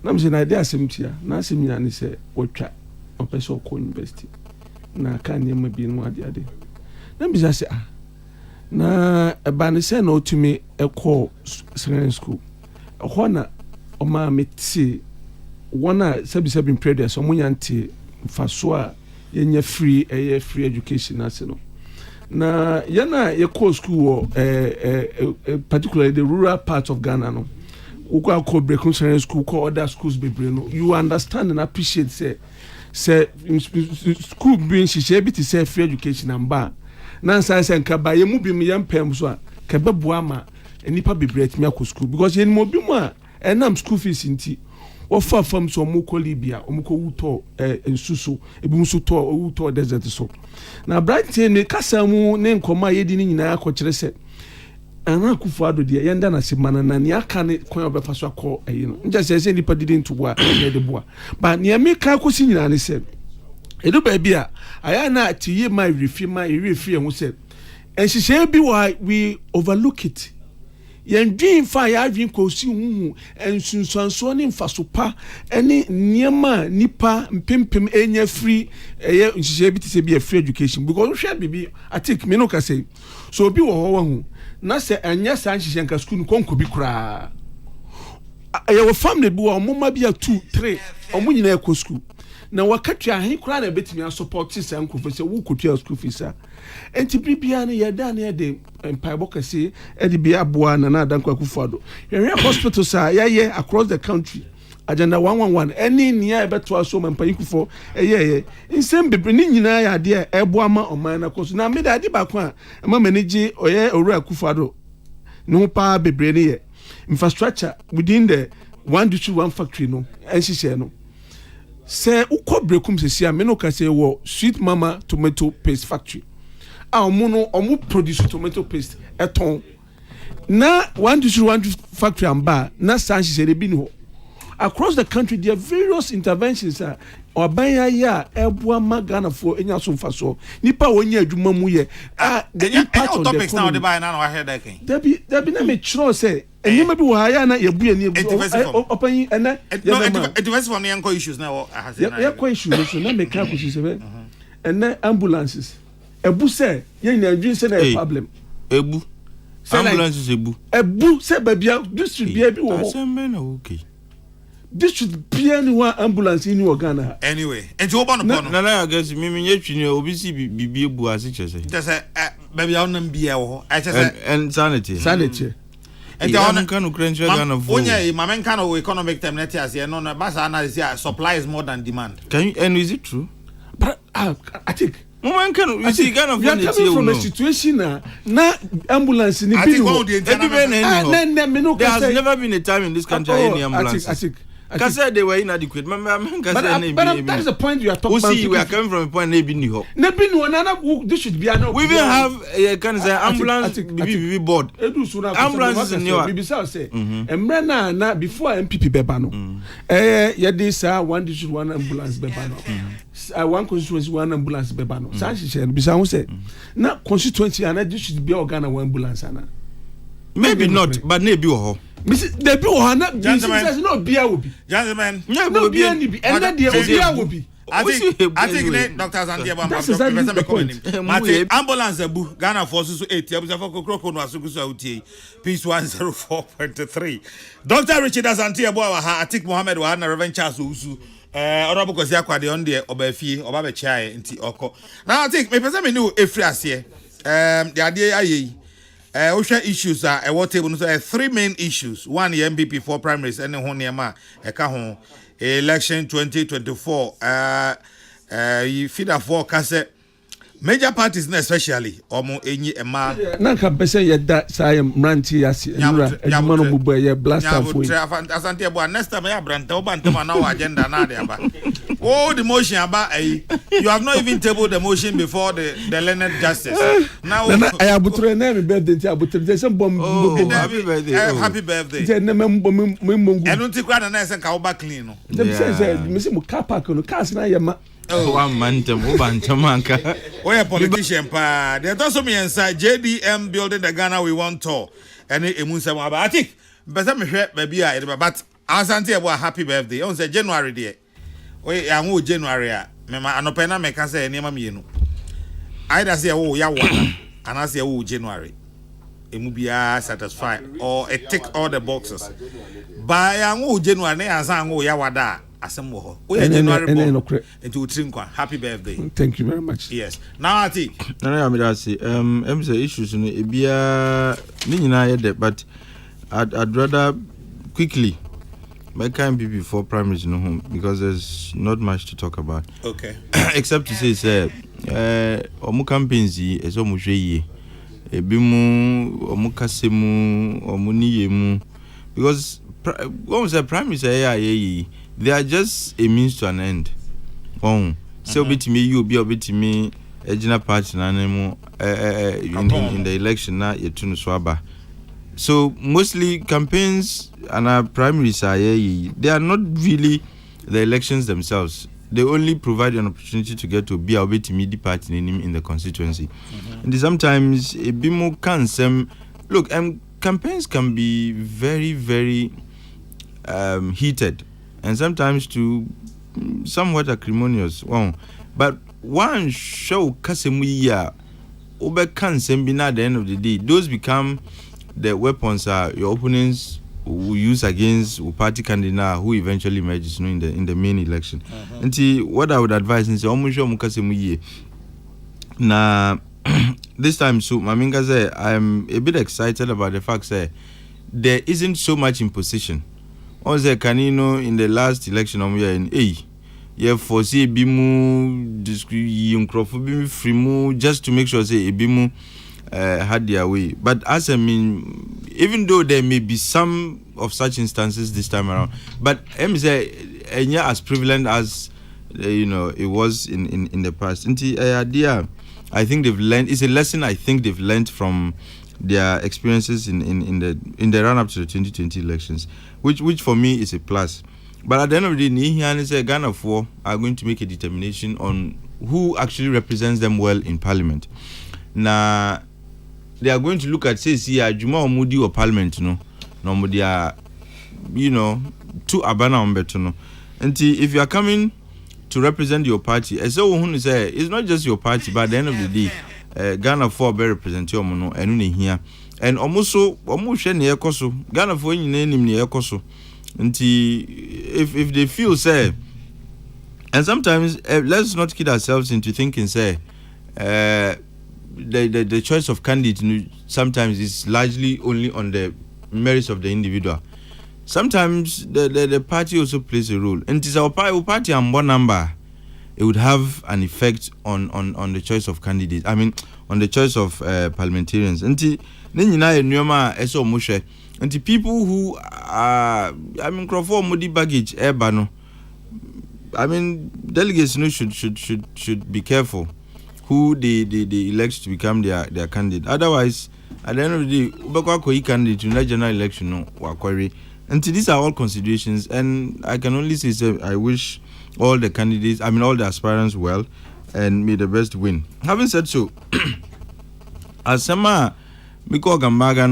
na me se na idea asemtia na asemia ni se wotwa opese okọ university na ka niam bi no ade na me se na eba ne se na otumi ekọ secondary school ho na o ma meti wona sabi previous o munyanti faso a yenya free education ase no na yana ye call school particularly the rural part of Ghana no uko call breaking school call other schools be no you understand and appreciate say school being she be to say free education and ba na say nka ba ye mu bi me yampem so a ka beboa ma enipa bebre atimi akọ school because ye mo bi mu a enam school fees nti ofa fam so mo ko Libya o mo ko wuto ensuso ebi mu so to wuto desert so na bright ne kasa mu ne nkoma yedi ni nyina akọ kire se ana kufuado de yenda na se mana na ne aka ne kon obefa so akọ ayi no nja se nipa didn't to boa ne de boa ba ne me ka ko si nyina ne se edu ba bia aya na ti ye my refi ehun se enhihye bi why we overlook it yen dream fa ya dream ko si huhu ensunsanso ne mfasopa ene niema nipa mpempem enya free eye nhihye bi tise bi free education because hwe bibi I think me no ka say so obi wo ho hu na se enya san nhihye nka school konko bi kura ye wo family bi wo omma bi 2 3 omu nyina ekọ school na wakati ahin kura na betimi support sisa nkofo se wo kotua school fees a enti bibia na yeda na yede empaibo kase edi bia boa na adanko akufuado yere hospital sa ye across the country agenda 111 eni nia ebeto aso mampanyikufo eye nsem bebre ni nyina ya de eboa ma oman na koso na me da adi ba kwa ma manage oye oru akufuado no pa bebre ne ye infrastructure within the 1 factory no enhihye no se uko brekum sesia me no ka se wo Sweet Mama tomato paste factory a omu produce tomato paste eton na 1 factory amba na sanchi se bi no across the country there are various interventions obanya ya eboa magana for enya so mfaso nipa wonya adwuma mu ye the impact on the topics now the buy na wa head that can there me chro say enyima bi wo haya na ye bua ni opan ena it for the anko issues now ya kwa issues so na make ka kusi se ena ambulances ebu say ye na adwin say na problem ebu ambulances ebu say babia district bia bi wo asembe na okay district bia ni wa ambulance ni Ghana anyway and you open upon na I guess me nyetwi obi si bibi ebu ase chese just babia onam bia wo I just and sanity and on kan ukrenche Ghana for onya mamen kan o economic term net as no basa analysis supply is more than demand can you and is it true but I think Woman can you see Ghana from a situation na ambulance ni bi no there has never been a time in this country any ambulance Because they were inadequate. But that is the point you are talking about. See, we are coming from a point they been here. This should be an. We even have a kind of ambulance board. Ambulance in your. Bibisa say. Emrena na before MPP bebano. This 1 district 1 ambulance bebano. 1 constituency 1 ambulance bebano. Sanchi say Bibisa say. Na constituency and district be organ 1 ambulance ana. Maybe not, but maybe Mrs. Debbie Ohana, Gentlemen. says no beer will be. Gentlemen, No beer will be. And then the beer will be. I think Dr. Santiago, that's exactly the point. Mate, ambulance abu Ghana forces 8 years for Kokrokoo no asukusu auti peace 104.3. Dr. Richard Santiago ha Atik Mohammed wa na Reverend Charles Usu honorable Kosi Akwade on there obafie oba be chai nti oko. Now I think me person me know efri ase the ade ayi Osha issues are a what table so 3 main issues. One the MPP for primaries and ho niema eka ho election 2024 you feed a for kase major parties especially omo enyi ema na ka pese ye da say mranti ase nura eduma no bubu ye blaster for asante ebo next time ya branta obantem na our agenda na dey aba oh the motion aba you have not even tabled the motion before the learned justice now I abutre na me birthday ti abutre say bom happy birthday je na mongu enu ti kwa na say ka oba clean no dem say me say mo car park no cars na ye ma one man manka. We a politician pa. There's also me inside JDM building the Ghana we want tour. And emunsa mo aba. I think better me hwe baby a but Asante ebo happy birthday. On say January there. We anwo January a me ma anopena me ka say niam mienu. Either say wo ya wona and I say wo January. Emu bia satisfy or it tick all the boxes. By anwo January na ansa anwo ya wada. Asem wo ho. We January born. Into Trinkwa. Happy birthday. Thank you very much. Yes. Now I think. No, I say say issues no e bia ni nyina ye de but I'd rather quickly make MPP for primaries no home because there's not much to talk about. Okay. Except to say omu campaigns yi eso mu hwe yi. Ebi mu omu kasemu omu niye mu because what was the primaries yi they are just a means to an end. So betimi you be obetimi ejina party na nemu in the election na yetunu swaba. So mostly campaigns and primaries are they are not really the elections themselves. They only provide an opportunity to get to be a betimi the party in the constituency. And sometimes a bimo can look campaigns can be very very heated. And sometimes to somewhat acrimonious. But one show kasemuya obe kan sembina at the end of the day, those become the weapons your opponents will use against a party candidate who eventually emerges in the main election. And see what I would advise is kasemuya. Now this time so Maminga say I'm a bit excited about the fact that there isn't so much imposition. Oze Canino in the last election in you foresee bimu discretion frimu just to make sure say bimu had their way. But as I mean, even though there may be some of such instances this time around, but say as prevalent as it was in the past. I think they've learned. It's a lesson I think they've learned from their experiences in the run up to the 2020 elections, which for me is a plus. But at the end of the day, Ghana 4 are going to make a determination on who actually represents them well in Parliament. Now they are going to look at say Juma Omudi or Parliament, no they are two abana umbeto. And if you are coming to represent your party, as it's not just your party, but at the end of the day. Ghana 4 be represent you no enu ne hia and almost hwe ne ekoso Ghana 4 nyina nim ne ekoso nti if they feel say and sometimes let's not kid ourselves into thinking say the choice of candidate sometimes is largely only on the merits of the individual. Sometimes the party also plays a role, and it is our party and one number. It would have an effect on the choice of candidates. I mean, on the choice of parliamentarians. And the people who are, Crawford Moody baggage, Ebano. Delegates should be careful who they elect to become their candidate. Otherwise, at the end of the day, Ubakwa candidate in the general election, no, Wakwari. And these are all considerations, and I can only say I wish all the candidates, all the aspirants well, and may the best win. Having said so, as Sama Miko Gamaga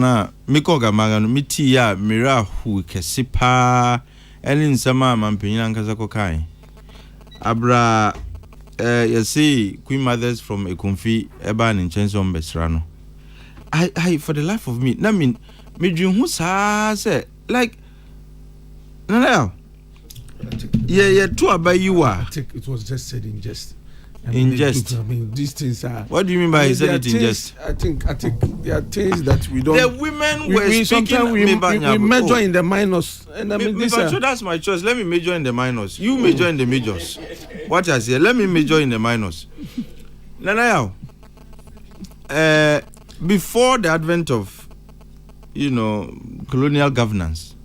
no miti ya mira hu kesipa elin sama mampenya nkasa kai. Abra you see Queen Mothers from Ekonfi eba in Chenso Mbesrano. I for the life of me, na me dream who say like no. Yeah, two about you are. I think it was just said in jest. In jest. I mean, these things are. What do you mean by he said it in jest? I think there are things that we don't. The women were speaking. Sometimes we major in the minors, and I mean, so that's my choice. Let me major in the minors. You major in the majors. What I say? Let me major in the minors. Nanayao. Before the advent of, colonial governance,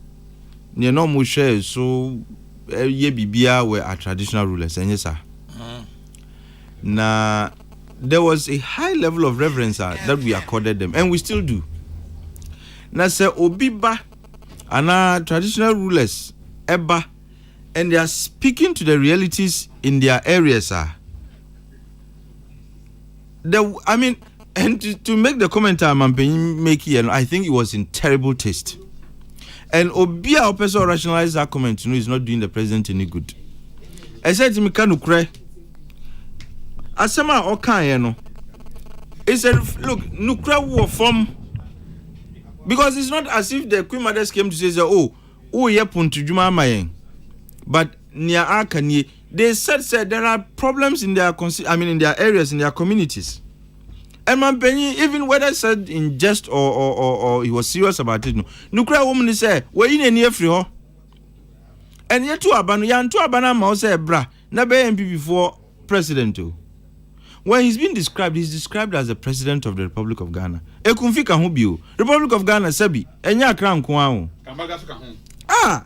no mushe so ye bibia were our traditional rulers, and yes, sir. Now, there was a high level of reverence that we accorded them, and we still do. Now, say Obiba and our traditional rulers, Eba, and they are speaking to the realities in their areas. And to make the comment I'm making, I think it was in terrible taste. And Obia also rationalize that comment, is not doing the president any good. I said to me, Kanukre. Asema okan he said, look, nukra war from, because it's not as if the Queen Mothers came to say, ye puntu juma mayen, but near Akanye, they said there are problems in their in their areas, in their communities. And Mampenyi, even whether said in jest or he was serious about it, nukra woman say, we in any free ho. And yet to abana ma say bra, na be MP before president too. When he's been described, he's described as the president of the Republic of Ghana. Ekunfi ka ho bio. Republic of Ghana sabi enya kra nko aho. Kambaga so ka ho.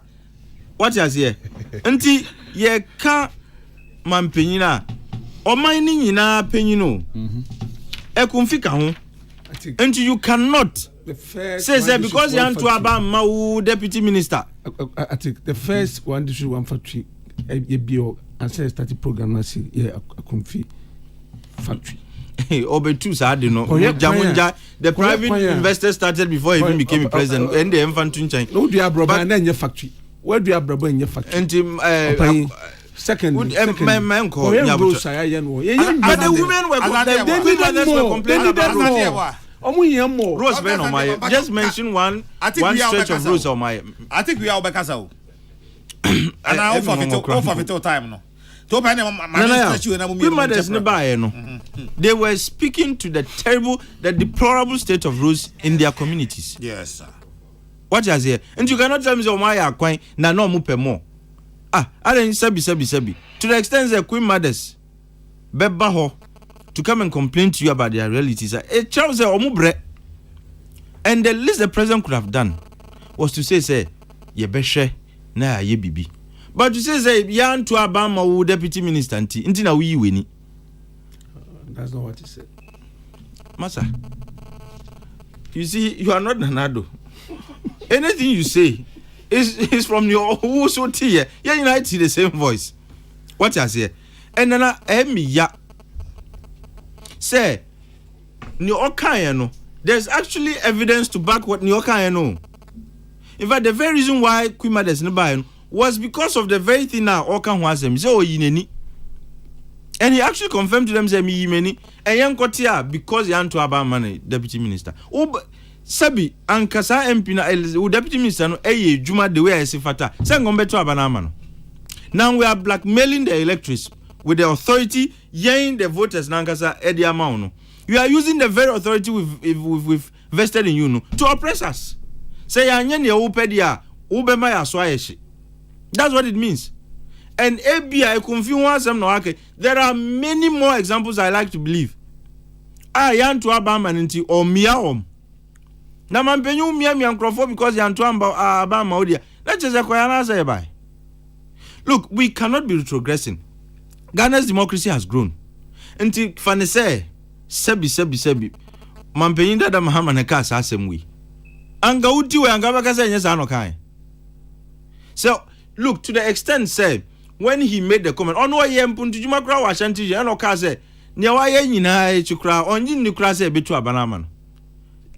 What is here? Nti ye ka mampenyina. Oman ni nyina penyino. Ekunfi ka ho. Nti you cannot say because you want to aba ma deputy minister. I think the first one issue one factory ye bio and say started program na say Ekunfi factory. Obetu sad, the private investors started before he even became a president. And the infant chain. No, do you have brother and then your factory? Where do you have brother in your factory? And second, but the women were complaining about Rose Ben on my just mention one stretch of Rose on my. I think we are Bekasao. And I offer it all time no. They were speaking to the terrible, the deplorable state of rules in their communities. Yes, sir. What is here? And you cannot tell me so why coin na no mupe more. I don't sabi. To the extent that Queen Mothers beba ho to come and complain to you about their realities. Charles omubre. And the least the president could have done was to say ye beshe na ye bibi. But to say yan to Abama deputy minister nti na we weni. That's not what he said. Masa. You see, you are not Nanado. Anything you say is from your who so tea. Yeah, united the same voice. What I say? And then ya say ni okayano. There's actually evidence to back what ni okayano. In fact, the very reason why Queen Mothers never was because of the very thing now Okan was him. So yineni. And he actually confirmed to them say me yimeni. And yan kotia because yan to aba money deputy minister. Sabi ankasa MP na deputy minister no eye juma the way I say fata. Say ngombe to aba na mano. Now we are blackmailing the electors with the authority yen the voters nankasa edi amount no. You are using the very authority we've vested in you no to oppress us. Say yan ye upedia ubema ya swayeshi. That's what it means. And ABI confuse them no okay. There are many more examples I like to believe. Yan to Abama nti or miaom. Na mampenyu mia nkrofo because yan to Abama odia. Let's just say bye. Look, we cannot be retrogressing. Ghana's democracy has grown. Nti fanese sebi. Mampenyu dada mahama ne ka sa asem Anga uti we anga baka say nyesa no kai. So look, to the extent say when he made the comment, no yempuntu juma kra wa shanti je no ka say nya wa ye nyina e chukra onyi ni kra say betu abanama no.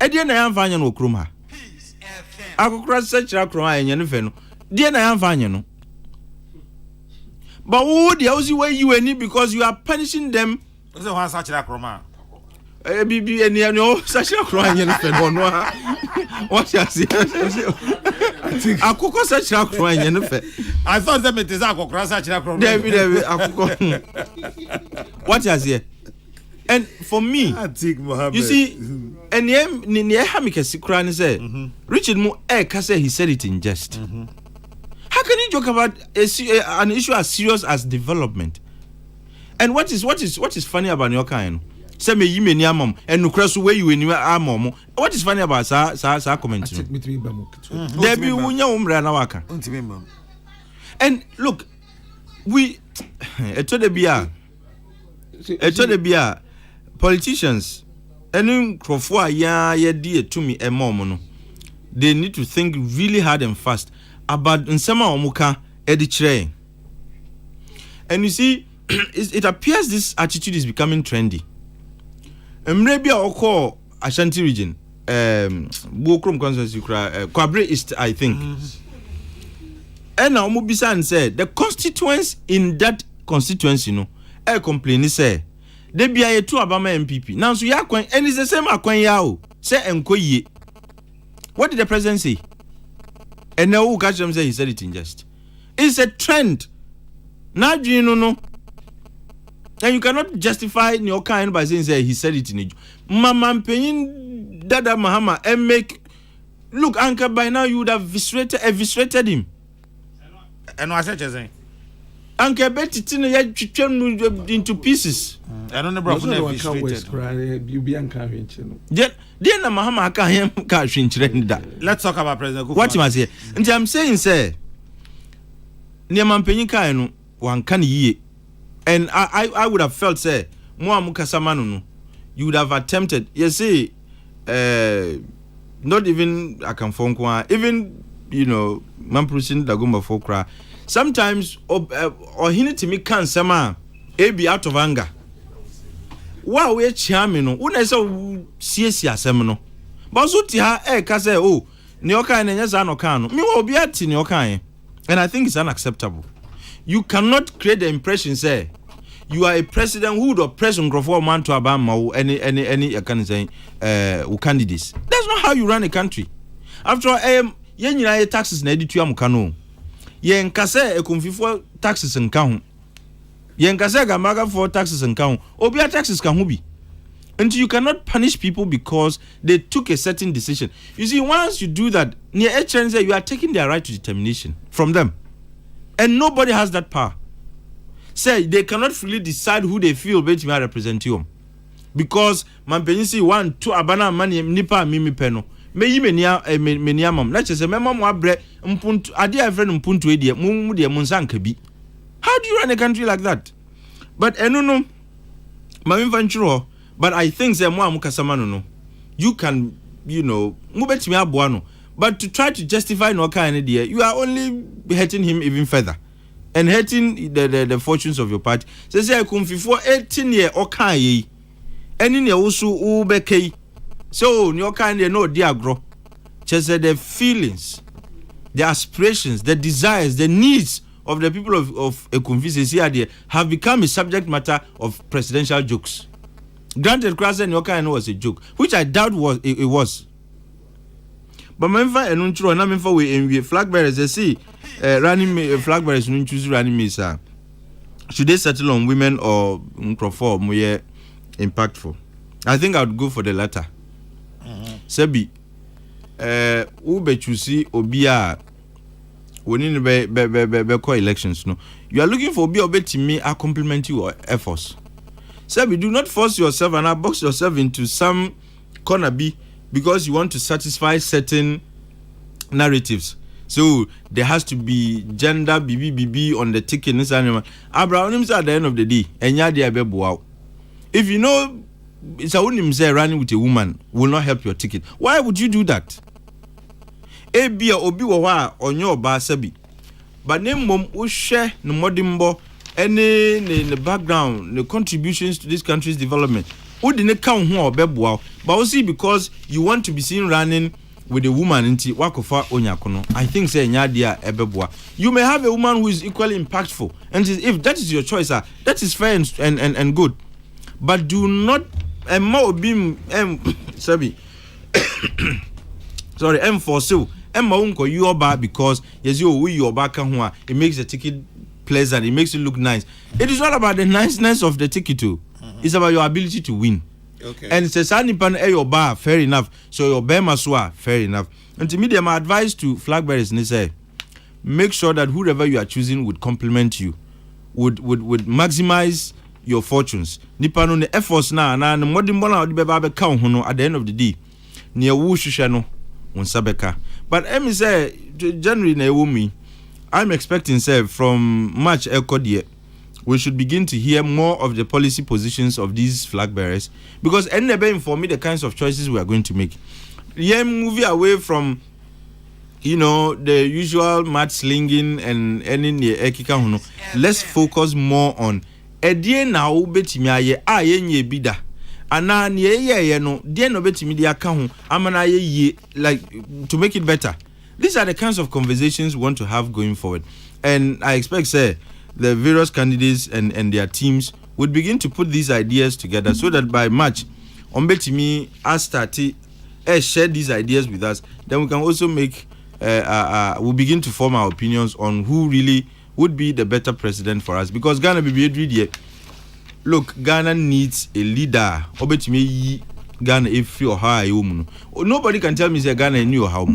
Edi na yan fanya no krom ha. Akokora sechira krom ha enye ne fe no. Die na yan fanya no. But who the house where you any because you are punishing them. So one sechira krom ha. Bibi eni no sechira krom ha enye ne fe no no ha. What you say? Akoko sechira krom ha enye ne fe. I thought them it is akokora sechira krom. David akoko. What you say? And for me, you see, and ni hamika sikran say Richard Mo say he said it in jest. How can you joke about an issue as serious as development? And what is funny about your kind? Say me you many amom and no cross where you anywhere amom. What is funny about sa comment? There be unya umra na waka. And look, we told the bia politicians any crofo ya di etumi emom no, they need to think really hard and fast about nsema omuka edi. And you see, it appears this attitude is becoming trendy. Maybe I'll call Ashanti region, Bokrom constituency, Kwabre East, I think. And now Mubisan said the constituents in that constituency, complain say they be a two Obama MPP. Now so ya and it's the same akwan yao. Say enkoye. What did the president say? And now who catch them say he said it in jest. It's a trend. Now you know. And you cannot justify your kind by saying he said it in a Mama Penyin Dada Mahama and make look Anka by now you would have eviscerated him. And what such as saying? Anka Betty into pieces. I don't know bro. You be encouraging. Then Mahama can't. Let's talk about President. What you must say. And I'm saying, sir, near Mampenika and one can ye. And I would have felt, say, Mukasamanu, you would have attempted, you see, not even I can phone even, Mamprusin Dagumba Fokra. Sometimes, or he to me can sama, be out of anger. Wow, we're charming, when I saw CSA Semino. Basuti Kase, oh, Nyoka and Yazano Kano, me will be at Nyoka. And I think it's unacceptable. You cannot create the impression, say, you are a president who would oppress Nkrofo man to Obama or any can say candidates. That's not how you run a country. After all, yen taxes na editu amukano. Yen kase ekumfifo taxes nka. Yen kase gamaga for taxes nka. Obia taxes kan bi. And you cannot punish people because they took a certain decision. You see, once you do that, near a chance you are taking their right to determination from them. And nobody has that power. Say they cannot freely decide who they feel bet me represent you. Because man penisi 1 2 abana mani nipa mimi peno. Me yi menia mam. Na chese me mam abre mpuntu ade a friend mpuntu edie mu de munsa nka bi. How do you run a country like that? But no mami fanchuro. But I think say mo amukasama no. You can, mu bet me aboa no. But to try to justify no kind idea, you are only hurting him even further. And hurting the fortunes of your party. Say I come before 18 year okay. Any ne also ubeke. So your kind no diagro. Just the feelings, the aspirations, the desires, the needs of the people of Ekumfisi here have become a subject matter of presidential jokes. Granted, Krasa and your kind was a joke, which I doubt it was. But memfa enunchuro na memfa we enwie flag bearers they see running flag bearers no choose running me sir. Should they settle on women or Nkrofo more impactful? I think I would go for the latter. Sebi ube chusi obia woni be call elections no. You are looking for obi obetimi a compliment you or efforts. Sebi, do not force yourself and box yourself into some corner B because you want to satisfy certain narratives. So there has to be gender BBBB on the ticket. Abraham at the end of the day, if you know it's a woman say running with a woman will not help your ticket, why would you do that? Obi on your basabi, but name mom will share no modimbo any the background, the contributions to this country's development. who didn't count who or beboa, but also because you want to be seen running with a woman into wakofa onyakono. I think say nyadia ebeboa. You may have a woman who is equally impactful, and if that is your choice, that is fair and good. But do not more beam sorry enforce you back because yes you back it makes the ticket pleasant, it makes it look nice. It is not about the niceness of the ticket too. It's about your ability to win. Okay. And it says your bar, fair enough. So your bear maswa, fair enough. And to me, my advice to flag bearers is say, make sure that whoever you are choosing would compliment you, would maximize your fortunes. Nipa no the efforts na modern bona odi beba be ka ho no at the end of the day. Near wu hwehwe no wonsabeka. But me say January na ewumi. I'm expecting say from March ekodi we should begin to hear more of the policy positions of these flag bearers because NNB inform me the kinds of choices we are going to make. Yeah, moving away from the usual mud slinging and any ekika hono. Let's focus more on edie na wo betimi aye ayenye bida ana ne ye no de no betimi de aka ho amana ye like to make it better. These are the kinds of conversations we want to have going forward, and I expect say the various candidates and their teams would begin to put these ideas together so that by March ombetimi astati share these ideas with us, then we can also make we'll begin to form our opinions on who really would be the better president for us, because Ghana be look, Ghana needs a leader. Obetimi Ghana if you or how nobody can tell me say Ghana knew how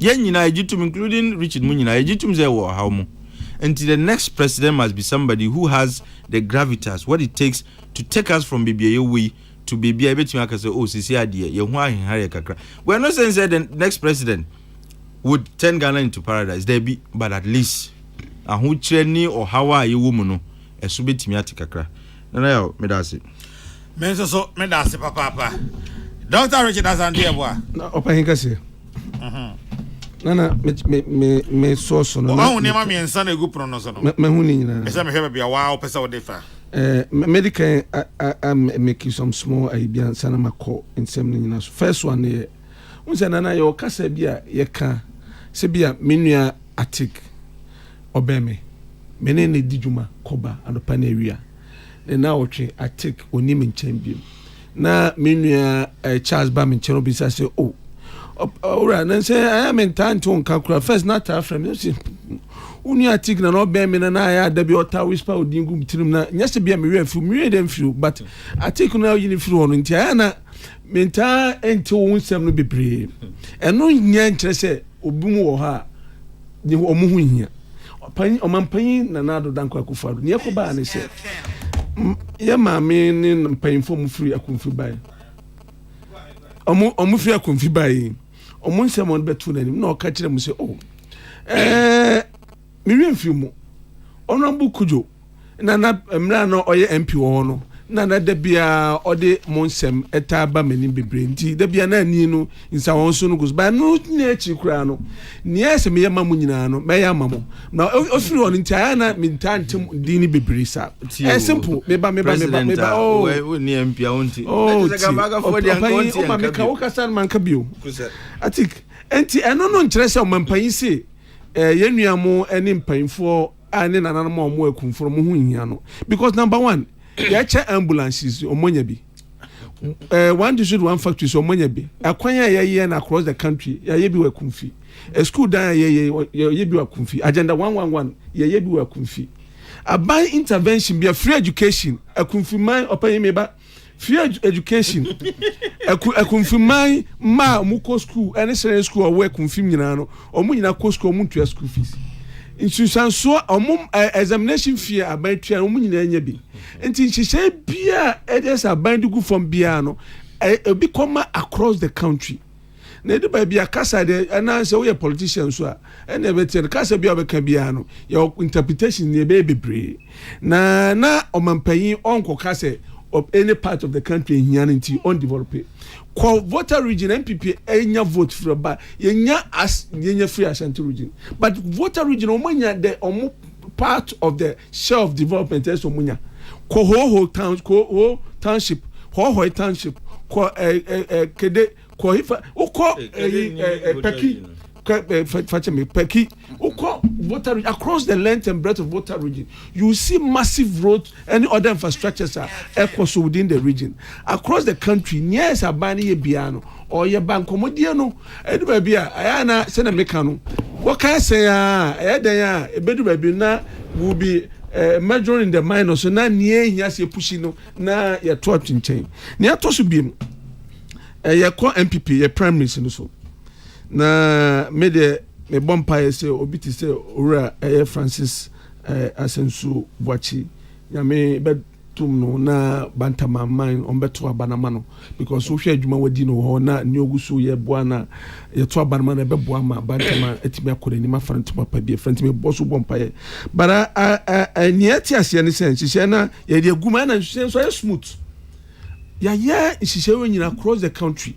including Richard Munyina ejitum say how until the next president must be somebody who has the gravitas, what it takes to take us from BBA to BBA. We're not saying that the next president would turn Ghana into paradise, but at least a who training or how are you woman a subitimiati kakra. No, medasi. Menso medasi papa. Dr. Richard Azandia. No, Opahinkasi. Nana me source no. Oh, nema me ensa na egu pronounce no. Me hu ni nyina. Esa me hebe bia wa opesa wo defa. Medical I make you some small idea sana mako nsem ni nyina. First one ye. Unse nana ye okasa bia ye ka se bia menua atik obeme. Mene ne dijuma koba anopa na ewia. Na wotwe atik onim nchen biem. Na menua Charles Bam nchen obi say oh alright, and say I am in time to calculate first not from you see uni atik na no be me na ya da bi ota whisper odingu mtirim na nyase bia me refu me dem fiu but atik na yini fiu ono nti ana menta enti wo nsem no bebre eno nya nkyere se obimu wo ha ni omuhu hia pan omampan na nado danko akufado ne yakoba ne se ya maame ne mpanfo mu firi akumfi bai omu firi akumfi bai omu nsem on betu nanim na oka kire mu se oh mi remfiu mu ono bu kujo na mra no oye MP wo no na da bia ode monsem etaba mani bebre nti da bia na ani no nsa won so no gus ba no na echi kura no ne ese me yama mu nyina no me yama mo na ofiri on nti aya na mintantem dini bebre sa simple me ba oh ni MP a onti ese ga for dia konti o ma me ka wo kasan man ka bio atik enti eno no nkyere se o mampan se yenua mo eni mpanfo ani nananam o mo akumforo mo hu hia no because number 1 ya cha ambulances omonya bi one district one factory so omonya bi akwanya ye na across the country ya ye bi wa kumfi a school dan ye bi wa kumfi agenda 111 ye bi wa kumfi aban intervention bi free education akumfi man open me ba free education akumfi man ma mu ko school any senior school or work kumfi nyina no omunyina ko school mu tua school fees insusanso examination fee abatua omunyina nya bi enti nhihye bia edes abandugu from bia no be come across the country na de ba bia kasa de ananse we politicians so and ebetien kasa bia obeka bia no your interpretation ne be bebre na omampanyin onko kasa of any part of the country hianity undeveloped voter region MPP enya vote for ba yenya as yenya free Ashanti region but voter region omunya the part of the share of development as omunya ko ho township Hohoi township ko kede ko ifa uko peki Peki, water across the length and breadth of water region, you see massive roads and other infrastructures are echoes within the region. Across the country, near Sabani Biano or your banco modiano, Edubabia, Ayana, Sena Mecano. What can I say? A bedu baby na will be measuring the minor, so now near yes, you're pushing na your torching chain. Near Tosubim, a call MPP, your prime minister. Na me bompa say obi ti say ora Francis Asensu Boachi nyame betum no na bantama man on beto abanama no because so hwe adwuma wadi no ho na ne ogusu ye boa na ye to abanama na beboa ma bantama etimi akore ni ma front papa bi front me boso bompa ye bara niati ase ne sen hye na ye de aguma na hye so ye smooth ya ye hye we nyina across the country.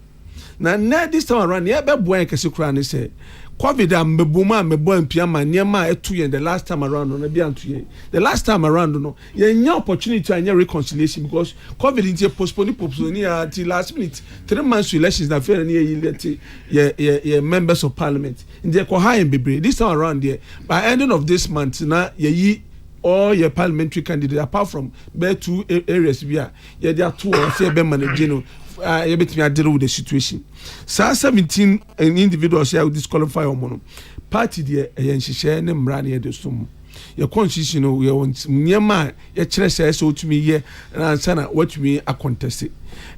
Now this time around, yeah, be boy kesi kura ni say COVID meboma mebo mpiama niema etu ye the last time around no be antu ye. The last time around no, ye nya opportunity and reconciliation because COVID inti postpone until last minute. 3 months to elections na fair ni ye members of parliament. Inde ko high bebre. This time around there, by ending of this month na ye all your parliamentary candidates apart from be 2 areas here. Ye there 2 or say be managing you bet me deal with the situation. So 17 individuals here will disqualify omono. Party there share ne mrani de sum. Your constitution we want nyama ye kire say so to me here and answer na what me a contest.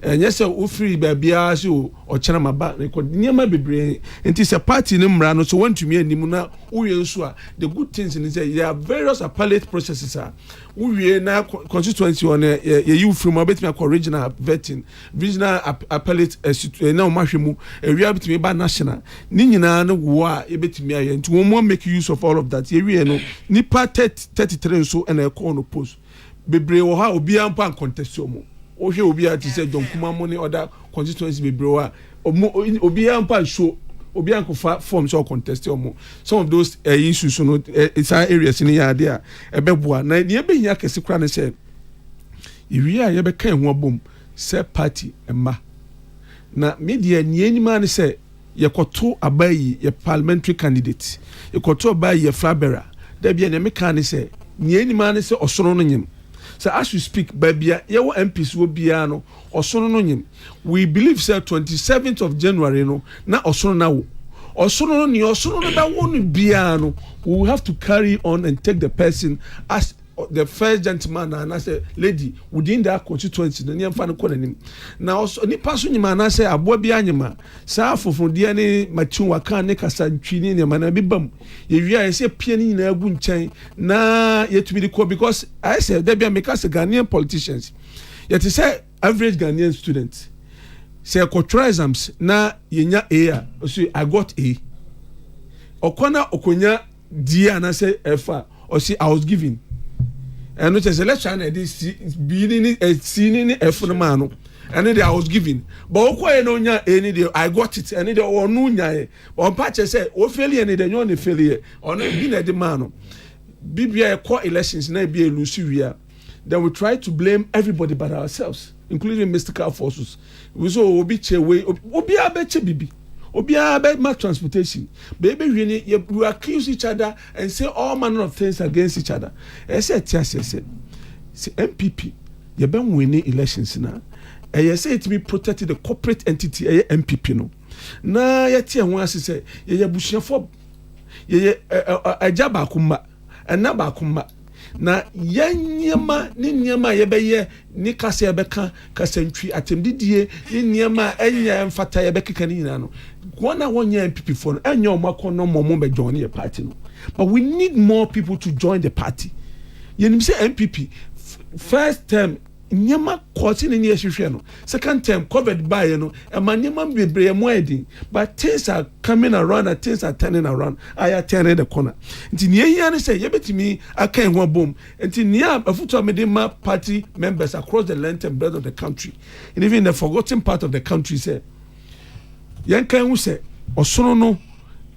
And yes o free baby so o chana maba record nyama bebre enti say party ne mra no so want to me anim na uye nso a the good things in say there are various appellate processes are uye na constituency on you from betime regional vetting regional appellate na o mahwemu area betime ba national ni nyina no wo a e betime aye enti wo mo make use of all of that area no nipa 33 so and e call no post bebre wo ha obi ampa contest mo ohwe obi ati say John Kumamo ni other constituency bebre obi ampa show obi ankofa form so contest omo some of those issues no it's areas in here there ebeboa na ne be hia kese kra ne say iwi a ye be kan ho abom say party emma na media nie nyima ne say ye koto abayi ye parliamentary candidate ye koto abayi ye flabera da bia ne meka ne say nie nyima ne say osoro no nyim. So as we speak, baby, your MPs will be ano osono. We believe say 27th of January no na osono na wo. Osono ni osono na that won't be ano. We will have to carry on and take the person as the first gentleman and as a lady within that constituency. Na nyamfa no konanim. Na also ni paso nyima na say aboa bi anyima. Sa afofo dia ne machu waka ne kasa ntwini ne ma na bibam. Ye wi a say pie ni na agu nchen na yetumi di ko because I say there be make us Ghanaian politicians. Yet say average Ghanaian student. Say control exams na yenya A. So I got A. Okona okonya D and I say F. Or say I was given. And which is election this being a senior F man. And then I was giving. But any day I got it. And then or no nya. But patch say o failure any day you failure. Or not being a demand. BBI core elections na be a lusuria. Then we try to blame everybody but ourselves, including mystical forces. We so obi chewe obi abeche bibi. Obi about mass transportation. Baby, we accuse each other and say all manner of things against each other. I said, say MPP, you been winning elections now. And you say it to be protected the corporate entity, MPP no. Na yet here one say, ye bushian for ye a jaba kuma, and naba kuma. Na yanyama ni nyama yebeye ni kase yebeka kasentwi atemdidie ni nyama enya mfata yebeka ni no kwana wonya MPP for no enya omako no momo be join the party no but we need more people to join the party. Yenim say MPP first term nyama kwoti ni ehwehwe no second term COVID by no e ma nyama bebre mo edin but things are coming around and things are turning around. I are turning the corner nti ne yia ne say yebetimi akan ho bom nti ne afuto amedema party members across the length and breadth of the country and even in the forgotten part of the country say yen kan hu say osono no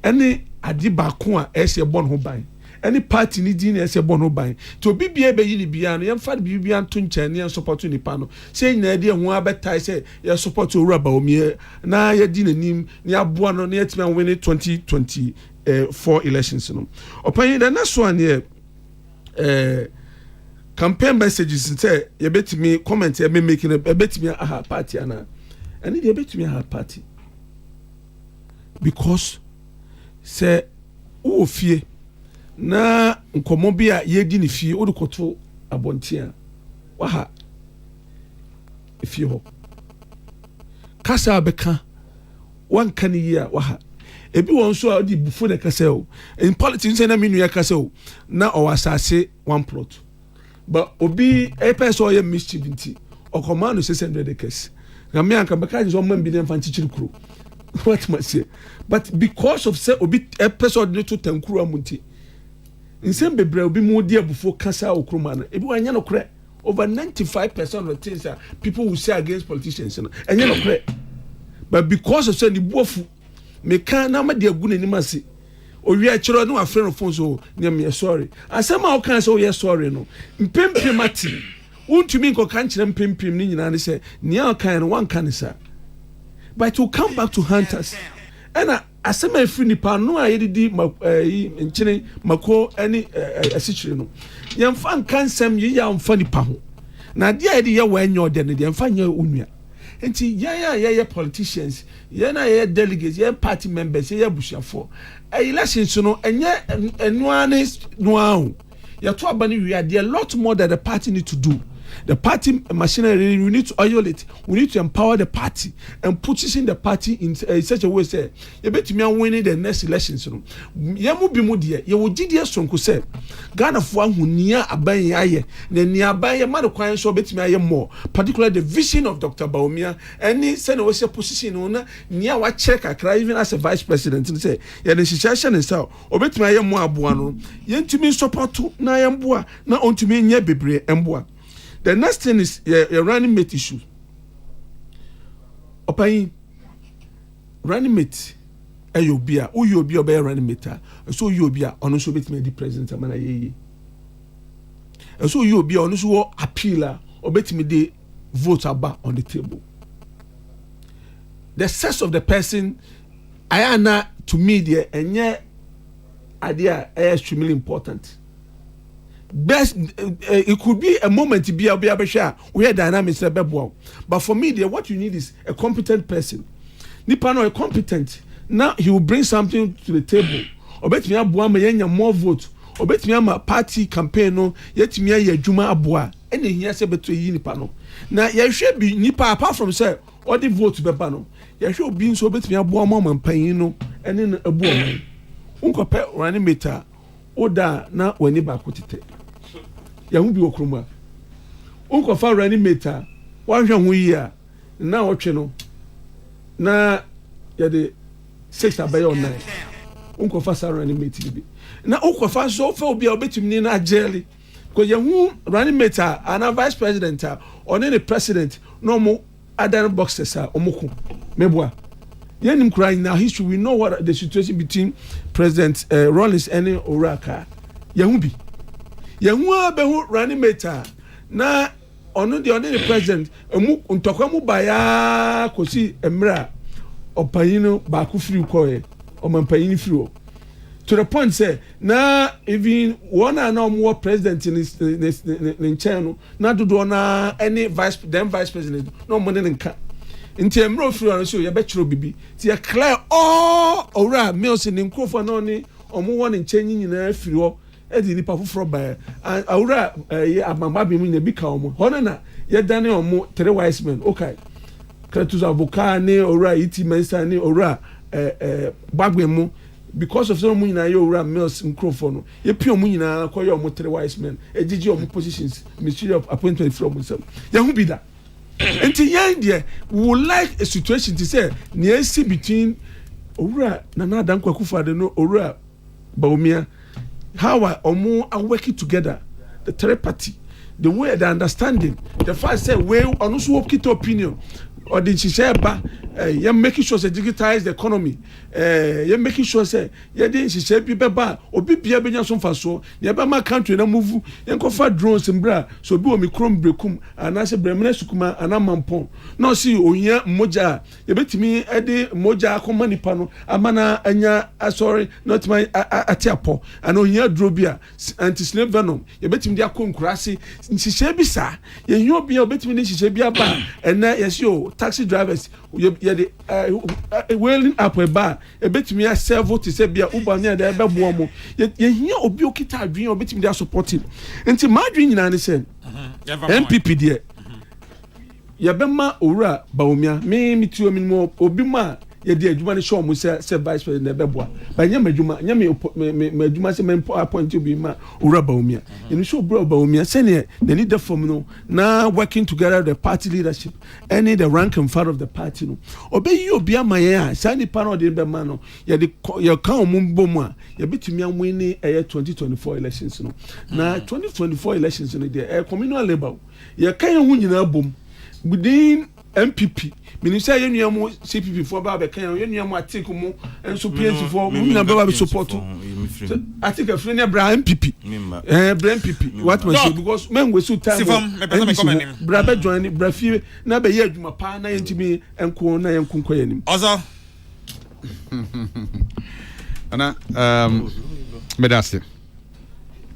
ene ade ba ko a ese bon ho ban any party ni din ese bono ban to obi bia be yini bia no yemfa de bibia to nkyɛn ne support ni pa no say na de ho abetai say ye support owura Bawumia na ye di nanim ne aboa no ne yetime win 2024 elections no opan the next one here campaign messages say ye betimi comment ye be making e betimi aha party ana and ye betimi aha party because say o fie na nkomo bi a ye di ne fie o de koto abontia wa ha fie ho kasa beka wan kan yi a wa ha ebi won so a di bufo de kasa o in politics say na menu ya kasa o na o wasase one plot but obi e person o ye mischief nti o command 600 acres na me anka beka so man bi dem fan chichiri kuro what must say but because of say obi episode to tankuru amunti insem bebre obi mu dia before kasa okroma na ebi wanya no kre over 95% of the things that people will say against politicians no enye no kre but because of say the bofu me kan na ma dia gu nani mase owi a kiro no afre no phone so ne me sorry asema o kan say o ye sorry no mpempem ati untumi nko kan kire mpempem ni nyina ne say ne a kan no wan kan sa but to come back to hunters and asema free nipa no a yedidi nkyene mako ani asichire no yemfa nkansem ye ya mfa nipa ho na dia yedi ye wa enyo de ne de mfa nya onua enti ye politicians ye na ye delegates ye party members ye bushafo elections no enye enuane noa ye to abani wi ade a lot more that the party need to do. The party machinery, we need to oil it. We need to empower the party and position the party in such a way. Say, you bet me winning the next elections. Yamu bimudie, you will GDS sonko say, Ghana for one who near abaye aye, then near abaye man kwan so bet me aye more. Particularly the vision of Dr. Bawumia, any send was your position on near what check I cry even as a vice president and say, yeah, the situation is how, or bet me aye more abuano. Yen to me support to na yambua, na on to me nye bebre embua. The next thing is your running mate issue. Opayin running mate ayobia o yobia be running mate so yobia ono so betime di president amana yeye so yobia ono so appeal o betime di vote aba on the table. The sex of the person ayana to me there enye idea extremely important. Best it could be a moment to be a share where dynamics are bebo. But for me, what you need is a competent person. Nipano a competent. Now he will bring something to the table. Obet me abua me more vote. Obet me ama party campaign no yet me ya juma abua. Any here say beto yi nipano. Now ye should be nipa apart from say all the vote beba no. Ye should be so bet me abua mama panyin no ene na abua. Unko pe running meter oda na wani ba kotete. Ya hu bi okroma unko fa running meter wa hwe hu yi a na otwe no na ya de 6 abaya on 9 unko fa sa running meter bi na unko fa so fa obi a obetumi na ajeli ko ya hu running meter ana vice president or the president no mo other boxes omoko meboa yenim kra in our history we know what the situation between President Rollins and Oraka ya hu bi Yahua behu running mate na ono the president emu ntokwa mu baya kosi emra opayino ba ku free koye o mampayini free to the point say na even one and more president in channel na dodo na any vice president no money nka nti emra free on so ye be chiro bibi ti ye clear all ora meals in nkofo no ni omo won nchenyi nyina free ho edi nipa foforo ba awura amamba bi mu na bi ka omo hono na ye dane omo 3 wise men okay kretus abuka ne ora iti mensa ne ora bagbe mu because of some nyina ye ora mills nkrofo no ye pio mu nyina koye omo 3 wise men ejiji omo positions ministry of appointment from some ya hu bi da enti yan de would like a situation to say near see between ora na dan kwakufa de no ora Bawumia how are working together, the third party, the way they understanding, the fact say we also work it opinion. or the share you're making sure to digitize the economy. You're making sure say you didn't share people ba or be benya some faso. You ba my country na move. You go for drones in bra. So be omi chrome brekum and I say bremene sukuma and amampon. No see onya moja. You bet me ede moja komani pano. Amana anya sorry not my atiapo. And onya drobia anti-slave venom. You bet me dia ko nkurase. Share bi sa. You be bet me share bi aba. And yes yo taxi drivers. You the wailing up a bar. A bit me a servo to say be a Uber near the Babuamo. Yet you hear Obiokita dream or bit me they are supporting. Until my dream in Anderson. MPP dear. Yabema Ura Baumia, me to a minimum Obima. Ye dear Jumani show me say vice president Beboa. By Yamajuma, Yami say men appoint to be ma Ura Baumia. You show bro Baumia, senior, they need the formula now working together the party leadership, any the rank and file of the party. No, obey you be my air, Sandy Pano de Bemano, your count Mumboma, you bet me I'm winning a 2024 elections. No, now 2024 elections in the air communal labor, you can't win in a boom within MPP. Minister Yeniamu CPP for Baba Kenya, Yeniamu Atikumu, and so PS4, Baba support. I think a friend of MPP. MPP. What was it? Because men were so tired. Brother joining Brafi, Nabe Yajuma Pana, and me and Kona and Kunkoyanim. Also, Anna, Medasi.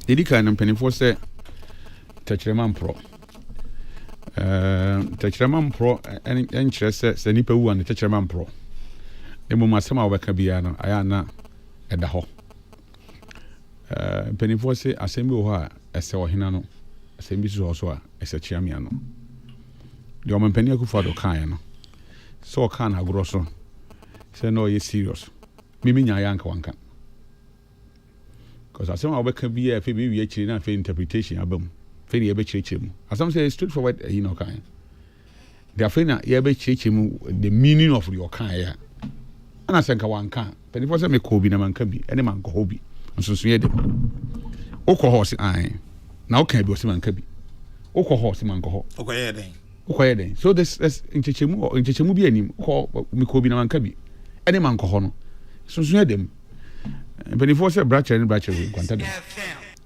Didika and Penny for say, touch the man pro. Teacheraman pro and interest the nipa who and the teacheraman pro. The Mumasama Wakabiano, Ayana at the hall. Penny for say, Assembly or as a Hinano, Assembly also as a Chiamiano. The woman Penny for the Kayano. So can a grosso. Say no, you're serious. Miminya Yanka Wanka. Because I somehow be a Phoebe actually not for interpretation album. Feni ebe chechemu. As some say straightforward, kind. They are fena ebe chechemu the meaning of your kind. And I think I want can. Penny for some Kobe na man can be any man Kobe. And so see them. Oko horse I. Now can be man can be. Oko horse man go. okay then. Okay then. So this in chechemu or in chechemu be any call me Kobe na man can be. Any man go hono. So see them. Penny for some bracher and bracher we kwanta them.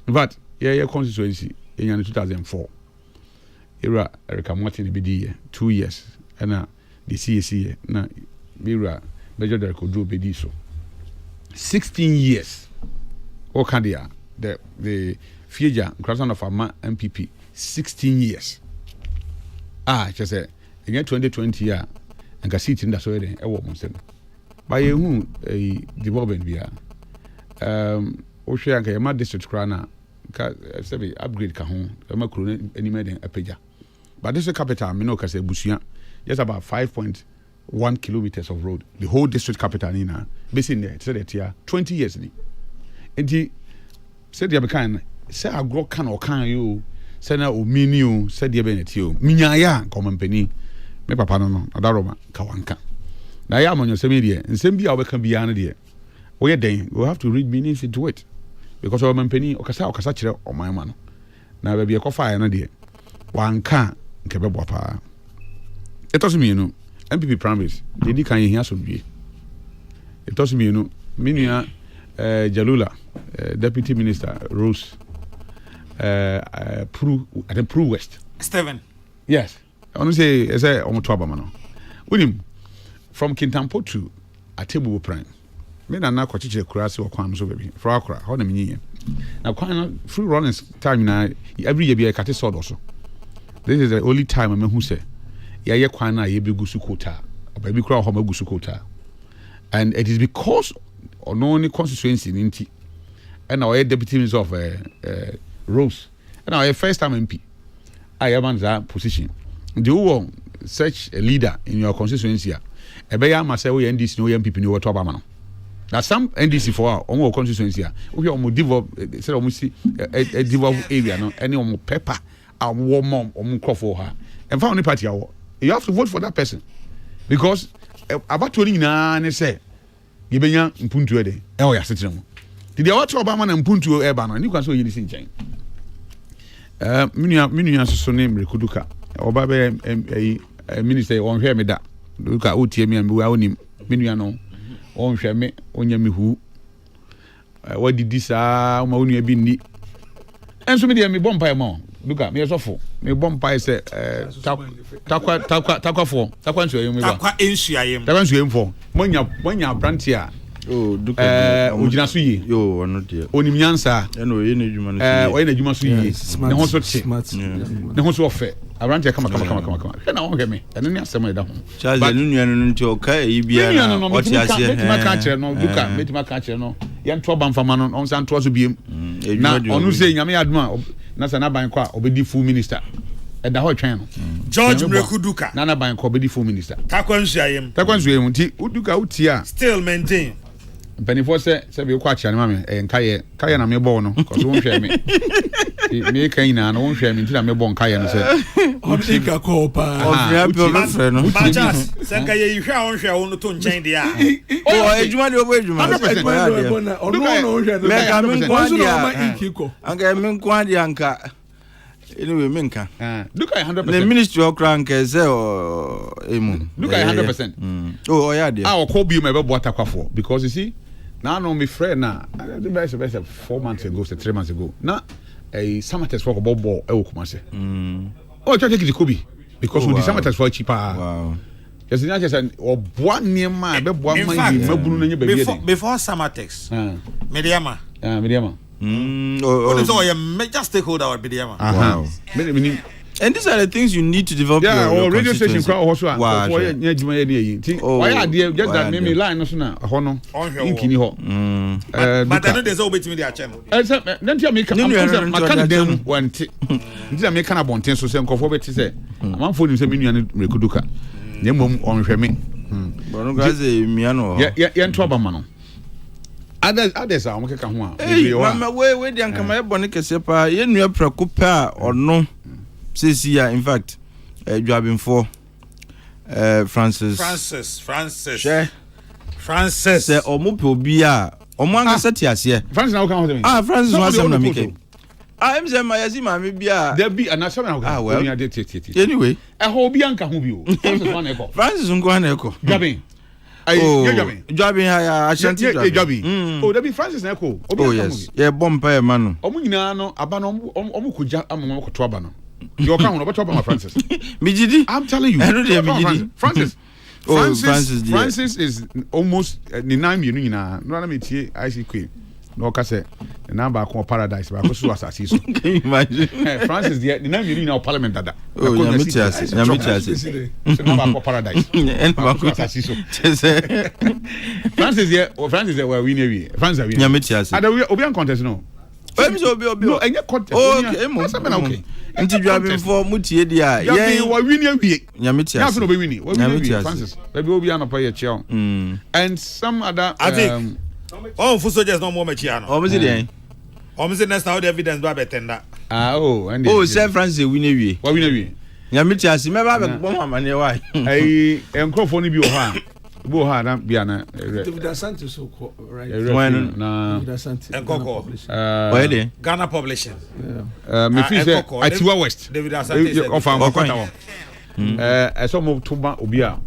But yeah constituency in 2004 era Erica Martin be 2 years and the CAC na era Major Derek Odro be so 16 years Okadia the Fieja Crown of Ama MPP 16 years just say in 2020 year and can see it in that way e wo monsem by who a development bia Oshia Kayama district crana say upgrade ka ho ma kro ani me den apeja but this capital me no ka say busua just about 5.1 kilometers of road the whole district capital ni na basin there say that 20 years ni enti say dia be kan say agro kan o kan yo say na o mini o say dia be na ti o minyaya komampani me papa no adaroma ka wanka na ya amonyo say me dia nsem bia o be kan bia na dia we den we have to read meanings into it. Because our company, Okasa Chile or my man. Now, there be a coffee and idea. One can't keep up. It doesn't mean, MPP primaries, they can't hear some be. It doesn't mean, Minia Jalula, Deputy Minister Rose, Pru at the Pru West. Steven. Yes. I want to say, as I on Twabamano. William, from Kintampo to a table prime. Me na kwachiche kurasi wa kwam so baby for akra ho na menyi na kwan free runners time na every year be a kate sword also. This is the only time I who say ye kwan na ye begu sukota baby kura ho magu sukota and it is because on only constituency nti and our deputy minister of Rose and our first time MP I am that position the who such a leader in your constituency e be ya mase we NDC no MPP no to abama no. Now some NDC for our constituency, we are develop say almost a develop area no any pepper and warm mom crop for her. And for any party you have to vote for that person. Because about 20 na say you benya mpuntu ede e o ya setire mo. Did you want to Obama na mpuntu e ba no you can so yini sin chen. Minua so name Rekuduka. Oba be minister on hwe me da duka otie me am wa onim me nua no on hwe me onya me hu wadidi saa ma onua bi ni enso me de me bompa mo duka me sofo me bompa se takwa nsu ayem me ba takwa nsu ayem fo monya brantia duka ojina so yi yo ono de onim nyansa eno oye na adwuma no oye na adwuma so yi ne ho so che ne ho so ofe abrantia kama hwe na won hwe me eno ni asem eda ho charles enu nua no nti o ka e bia na o ti ase metima ka kire no duka metima ka kire no ye nto bamfama no on san to so biem na onu se nyame aduma na sana ban kwa obedi full minister eda ho twen no George Mrekuduka na ban kwa obedi full minister takwansu ayem nti uduka utia still maintain penifo se be kwa chia ne mame nkaye na me bo no ko so nhwe me kan na no nhwe me nti na me bo nkaye no se odika ko pa ofia pe no Machas senka ye hwa onhwe wo no to nchen dia o ejuma de obo ejuma ono no hwe me ka me kwa dia ikiko anka me kwa dia anka anyway me nka duka 100% the ministry of crank say o emu duka 100% oh yeah there ah ko bi me be bo atakwafo because you see now no me friend na the best 4 months ago 3 months ago na a summatus for bobo e wo Kumase oh take it kobi because we the summatus for cheaper wow just na just oboa niema be boa man yi mabunu na nya baby before summatus mediama oh so you major stakeholder or mediama wow and these are the things you need to develop your radio station kwa ho so a for nya adwuma ye ne yi ti why ade just that me line no so na ho no inkini ho but I know there's always me there channel then tell me maka dem wanti nti me kana bonten so se nkofo beti se amanfo nim se me nua ne Mrekuduka ne mom onhwe me bono gaze miano ye nto abama no others are mokeka ho a we dey anka ma bone kese pa ye nua prako pa ono Cecilia, in fact, Joabinfo, Francis. Say, Omupo Bia, Omanga Satias, Francis, now come with me. Francis was on the Mickey. I'm saying, my Azima, maybe there be an answer. Well, anyway, I hope Bianca Hubio, Francis Unguaneco, Gabbing. Jobbing, I shan't Jobby. Oh, there be Francis Echo. Oh, yes, yeah, Bompire man. Omunano, Abanom, Omukuja, Amoko Trabano. You can't about my Francis. Mijidi, I'm telling you. I know they are Francis. Francis is almost the 9 million. No, let me see. I see Queen. No, Casse. The number of paradise. But I was assassin. Can you imagine? Francis, the 9 million of Parliament. Oh, Yamitas. The number of paradise. And Francis, yeah, or Francis, were winning. Francis, Yamitas. I don't be on contest, no. No, and your contest. Okay. Nti Joabinfo mutie dia ye wa wini awie Nyamiti ya so no be wini wa wini Francis baby obi an pa ye cheo and some other for soldiers no more machia no omo say next now the evidence ba betenda and say Francis wini awie wa wini awie Nyamiti asi me ba be bom amane why enkrofo ni bi o ha bo ha na bia na David Asante so right na David Asante Kokrokoo why dey Ghana publishing me feel say Atiwa West David Asante of Amakwata so mo tuba obi a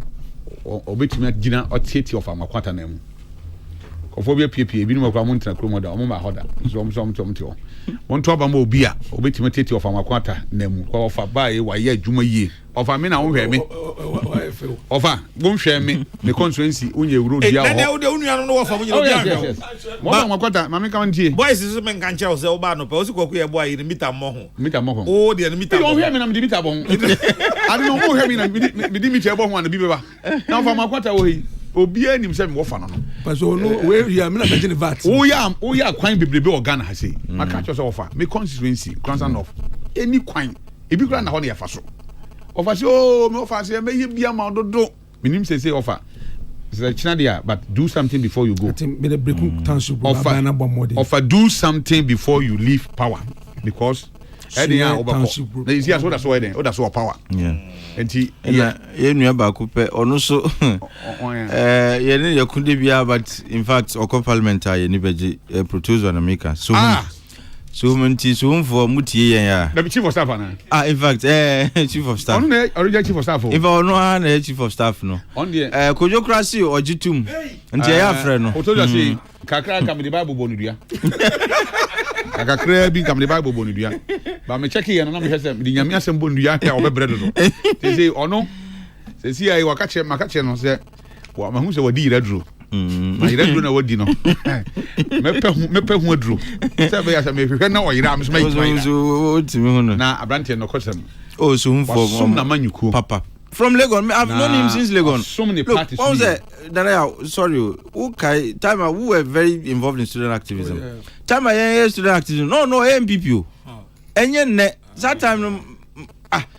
obetumi gina otieti of Amakwata na mu kofo bi piepie bi no makwa mo ntra kromo da o mo ma hoda so tio won to ba mo obi a obetumi tieti of Amakwata na mu ko ofa ba ye wa ye adwuma yie ofa me na wo hwe me ofa wo hwe me constituency unye wuro dia ho na wo de unua no wo fa mo nyiro dia ho mo ba Amakwata ma me ka ntie boys is me nkanche o se wo ba no pa o si Kokrokoo ye bo ayi mita mo ho o de mita mo ho hwe me na me mita bo ho ade no mo hwe me na me di mita bo ho na bi beba na ofa Amakwata wo yi obi anim se me wo fa no parce no we ya me na be vat o ya kwan bebrebe o Ghana ha sei maka cho se wo fa me constituency concern of any kwan ebi kura na ho na ya fa so offer say oh me offer say me bia ma dodo minim say offer say china dia but do something before you go I think me the break township offer do something before you leave power because any obako na isi aso that's why then that's what power enti ye nua ba ko pe ono so ye ne yakunde bia but in fact oko parliament ye ni beji proposal na maker So many so for mutie ya. The chief of staff na. In fact, chief of staff. On the original chief of staff. If I no chief of staff no. On the Kojokrasi or Jitum. Nti ya friend no. O to say kakra kam the Bible bonu dua. Kakra bi kam the Bible bonu dua. Ba me check here na me say the nyame asem bonu dua ya obebred do. They say ono. Say see ai waka che no say wa ma hu say wadi redro. Ma redro na wadi no. Mepe hu adro. Say be ya say me hwehwe na o yira am so mai try. So timi hu no. Na abrante no kwasem. Oh so hu for some na manyuko. Papa. From Legon, I've known him since Legon. So many Look, parties. what was that? Sorry, okay. Time we were very involved in student activism. Oh, yeah. Time I student activism. No, MPP. And yet, that time,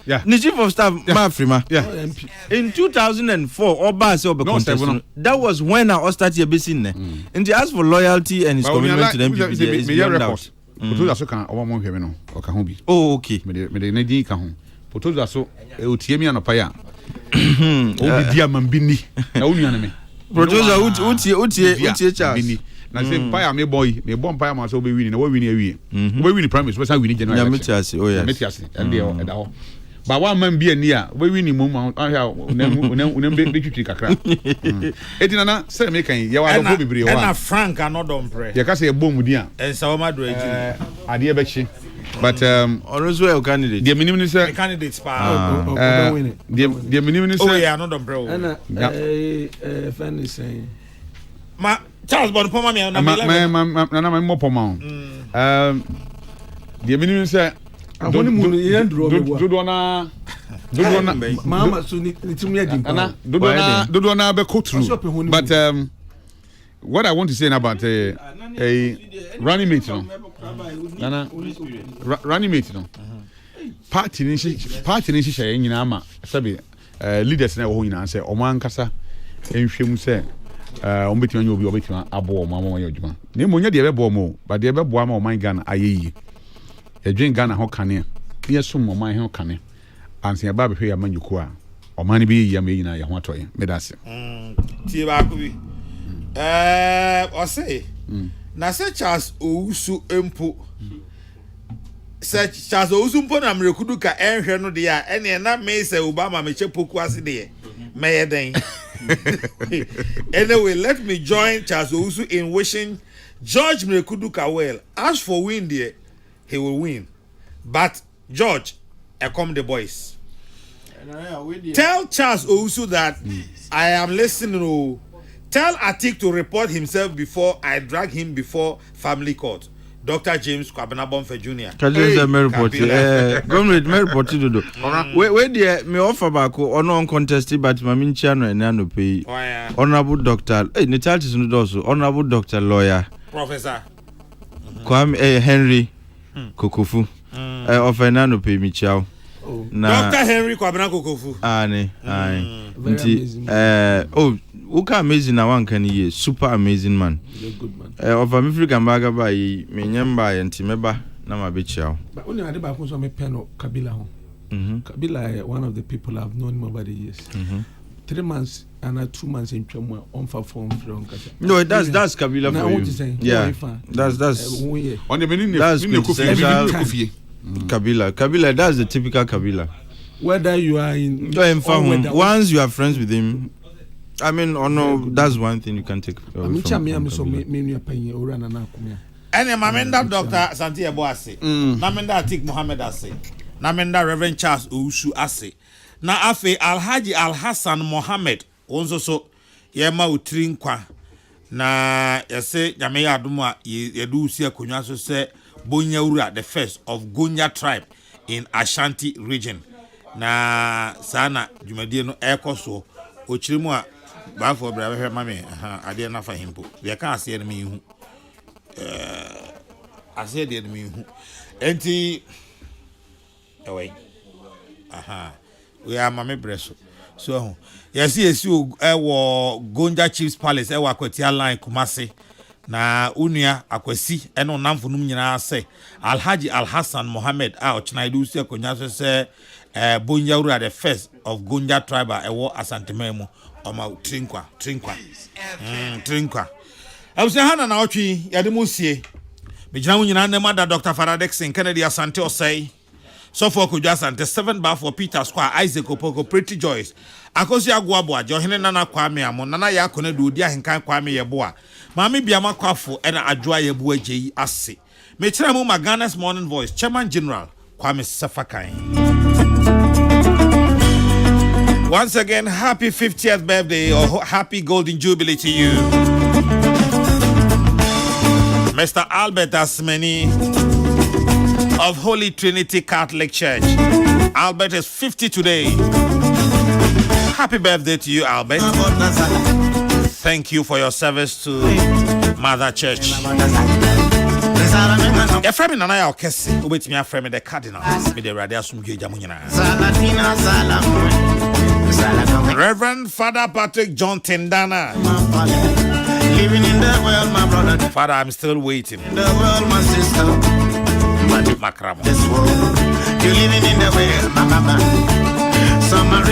Yeah. the chief of staff, Mafrima. Yeah. MP. In 2004, that was when I started basing. And he asked for loyalty and his commitment to the MPP. Is beyond doubt. Potoza kan owo mo hweme no o ka ho bi. Oh, okay. Me na din ka ho. Potoza so e otie mi anopa ya. O bi dia man bi ni. Na wo nuane me. Potoza utie Charles. Na say pa me boy, me bon pa ma so be win na wo win awie. Wo win primary so win general. Ya metiase, oh yes. Metiase. And there e da ho. Ba wa man bi ani a wo win mu ma ahia unam be twitwi kakra. Etina na say me kan ye wa do bebre wa. Na Frank anodom pre. Ye ka say e bom di a. Ensa wo ma do ejiri. Ade be chi. But also a candidate. The minimum is The candidates pa. the minimum is Oh yeah, anodom pre. And fan is saying Ma Charles Bon Poma me na my more poma. The minimum is Mama so ni timu ya dimpa. Ana dodo na be go through. But what I want to say about a running mate no. Nana running mate no. Party ni hye nyina ma sabe leaders na wo ho nyina say o man kasa enhwem say o betima nyo obi obetima abo o mama ya odwuma. Na mo nya de be bo mo, but de be bo ma o man Ghana ayeyi. Edwen Ghana ho kane. Ye som o man ho kane. Anse ya ba be hwe ya manyuko a o man bi yi ya me nyina ya ho atoye. Me da se. Tie ba ko bi. O say na se Charles Owusu empo se Charles Owusu mpo na mrekudu ka enhwe no de a ene na me se Obama me chepoku ase de me yeden. Anyway, let me join Charles Owusu in wishing George Mrekuduka well. As for win there, he will win. But George, come the boys. Tell Charles Owusu that I am listening. Tell Atik to report himself before I drag him before family court. Dr. James Kwabenabonfe Jr. Kajenza me report. Government me report do. We there me offer back or no uncontested but mamincha no enano pay. Honorable Doctor. Ne title is no also. Honorable Doctor Lawyer. Professor Kwame Henry Kokrokoo. Of enano pay mi chao. Dr. Henry Kokrokoo. Nti Uka amazing na one can ye super amazing man. good man. Of African baga by me nyamba enti meba na mabechiao. But only I did so me pen Kabila ho. Kabila one of the people I've known him over the years. 3 months and 2 months in Chomwa on for form from Kasa. No, that's Kabila for you. Yeah. That's on the meaning that's Kabila, that's the typical Kabila. Whether you are in once you are friends with him, I mean, that's one thing you can take. Ene mamenda Dr. Santi Ebo ase. Namenda Atik Mohammed ase. Namenda Reverend Charles Owusu ase. Na afe Alhaji Alhassan Mohammed onzo so yema utrinkwa. Na yase nyame ya adumu a yedu usi akonwa so se Bonyawura, the first of Gonya tribe in Ashanti region. Na sana jumadie no ekoso ochirimu a ba for bra hwe mame ade na fa himpo ye ka ase ne me hu ase de me hu enti away we are mame breso so yes wo Gonja Chiefs Palace wo Akwatia line Kumasi na unua akwasi eno namfonum nyina se Alhaji Alhassan Mohammed a ochnaidu si akonya so se Bonyawura, the first of Gonja tribe ewo Asantemamu oma trinkwa I was hana na otwi yade musie Bijna wunyina nema da Dr. Faradexin Kennedy Asante Osei. So for Kuja Asante 7 bar for Peter Square Isaac Opoko Pretty Joyce. Akosi Agwabo Johene Nana Kwame Amo Nana Yakone do dia hinkan Kwame Yeboa. Mami Biama Kwafo ena Adwa Yeboa Jeyi Ase. Mechira mu Ghana's Morning Voice Chairman General Kwame Sefakai. Once again, happy 50th birthday or happy golden jubilee to you. Mr. Albert Asmeni of Holy Trinity Catholic Church. Albert is 50 today. Happy birthday to you, Albert. Thank you for your service to Mother Church. Your friend Nana Okesi, who bet me a friend the Cardinal, with the Radiasum Jamunina. Reverend Father Patrick John Tendana. Living in the world, my brother. Father, I'm still waiting. In the world, my sister. Makramo. This world, you're living in the world, my mama. Some are